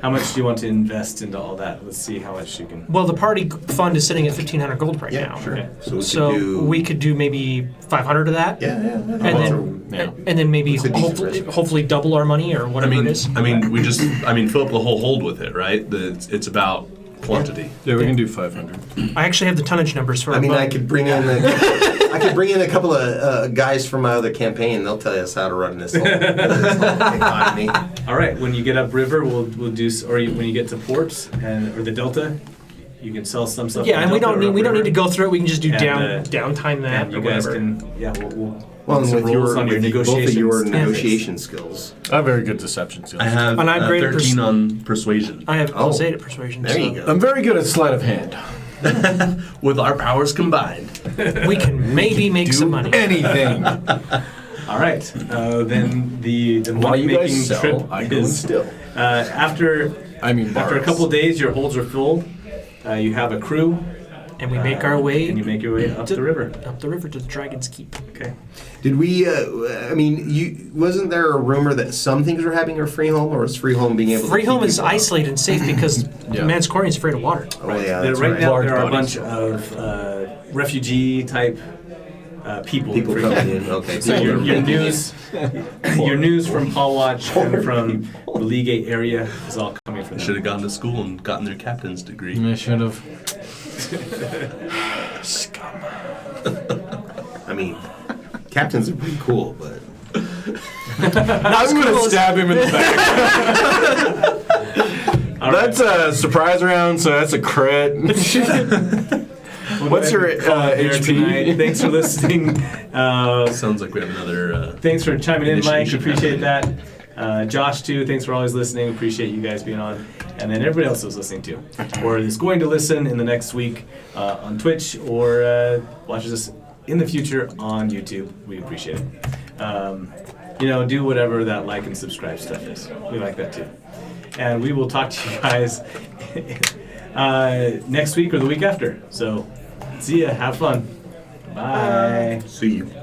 How much do you want to invest into all that? Let's see how much you can. Well, the party fund is sitting at 1,500 gold right Yeah, now. sure. Okay. So We could do maybe 500 of that. Yeah, yeah. And then, Yeah. and then maybe It's a decent hopefully double our money or I whatever mean, it is. fill up the whole hold with it, right? It's about quantity. Yeah, we can do 500. I actually have the tonnage numbers for. I our mean, boat. I could bring in a couple of guys from my other campaign. They'll tell us how to run this whole economy. All right. When you get upriver, we'll do. When you get to port or the delta, you can sell some stuff. Yeah, in and the we delta don't or need to upriver. go through it. We can just do And, downtime that And or you guys whatever. can. Yeah, we'll Well, and some with rules your, on your with both of negotiations. your Yeah. negotiation skills. I have very good deception skills. I have And I'm great at 13 on persuasion. I have Oh. plus 8 at persuasion. There so you go. I'm very good at sleight of hand. With our powers combined. We can maybe make some money. Anything. All right. Then the While you money-making guys sell, trip I go and is steal. after Bars. a couple of days, your holds are full. You have a crew, And we make our way and you make your way up the river. up the river to the Dragon's Keep. Okay. Did we? I mean, wasn't there a rumor that some things were happening at Freeholm, or was Freeholm being able? to Freeholm keep is people out? isolated and safe because Yeah. Manscorian is afraid of water. Oh yeah, There- that's right right. now, Large there are a bodies. bunch of refugee type people. People in Freeholm. coming in. Okay. So people your are making news, your news from Paul Watch and from the Leagate area is all coming from Should them. have gone to school and gotten their captain's degree. I should have. I mean, captains are pretty cool, but I'm going to stab him in the back. That's a surprise round, so that's a crit. What's your HP? HP? Thanks for listening. Sounds like we have another. Thanks for chiming in, Mike. Initiation Appreciate that. Josh, too. Thanks for always listening. Appreciate you guys being on. And then everybody else who's listening, too. Or is going to listen in the next week on Twitch or watches us in the future on YouTube. We appreciate it. Do whatever that like and subscribe stuff is. We like that too. And we will talk to you guys next week or the week after. So, see ya. Have fun. Bye. See you.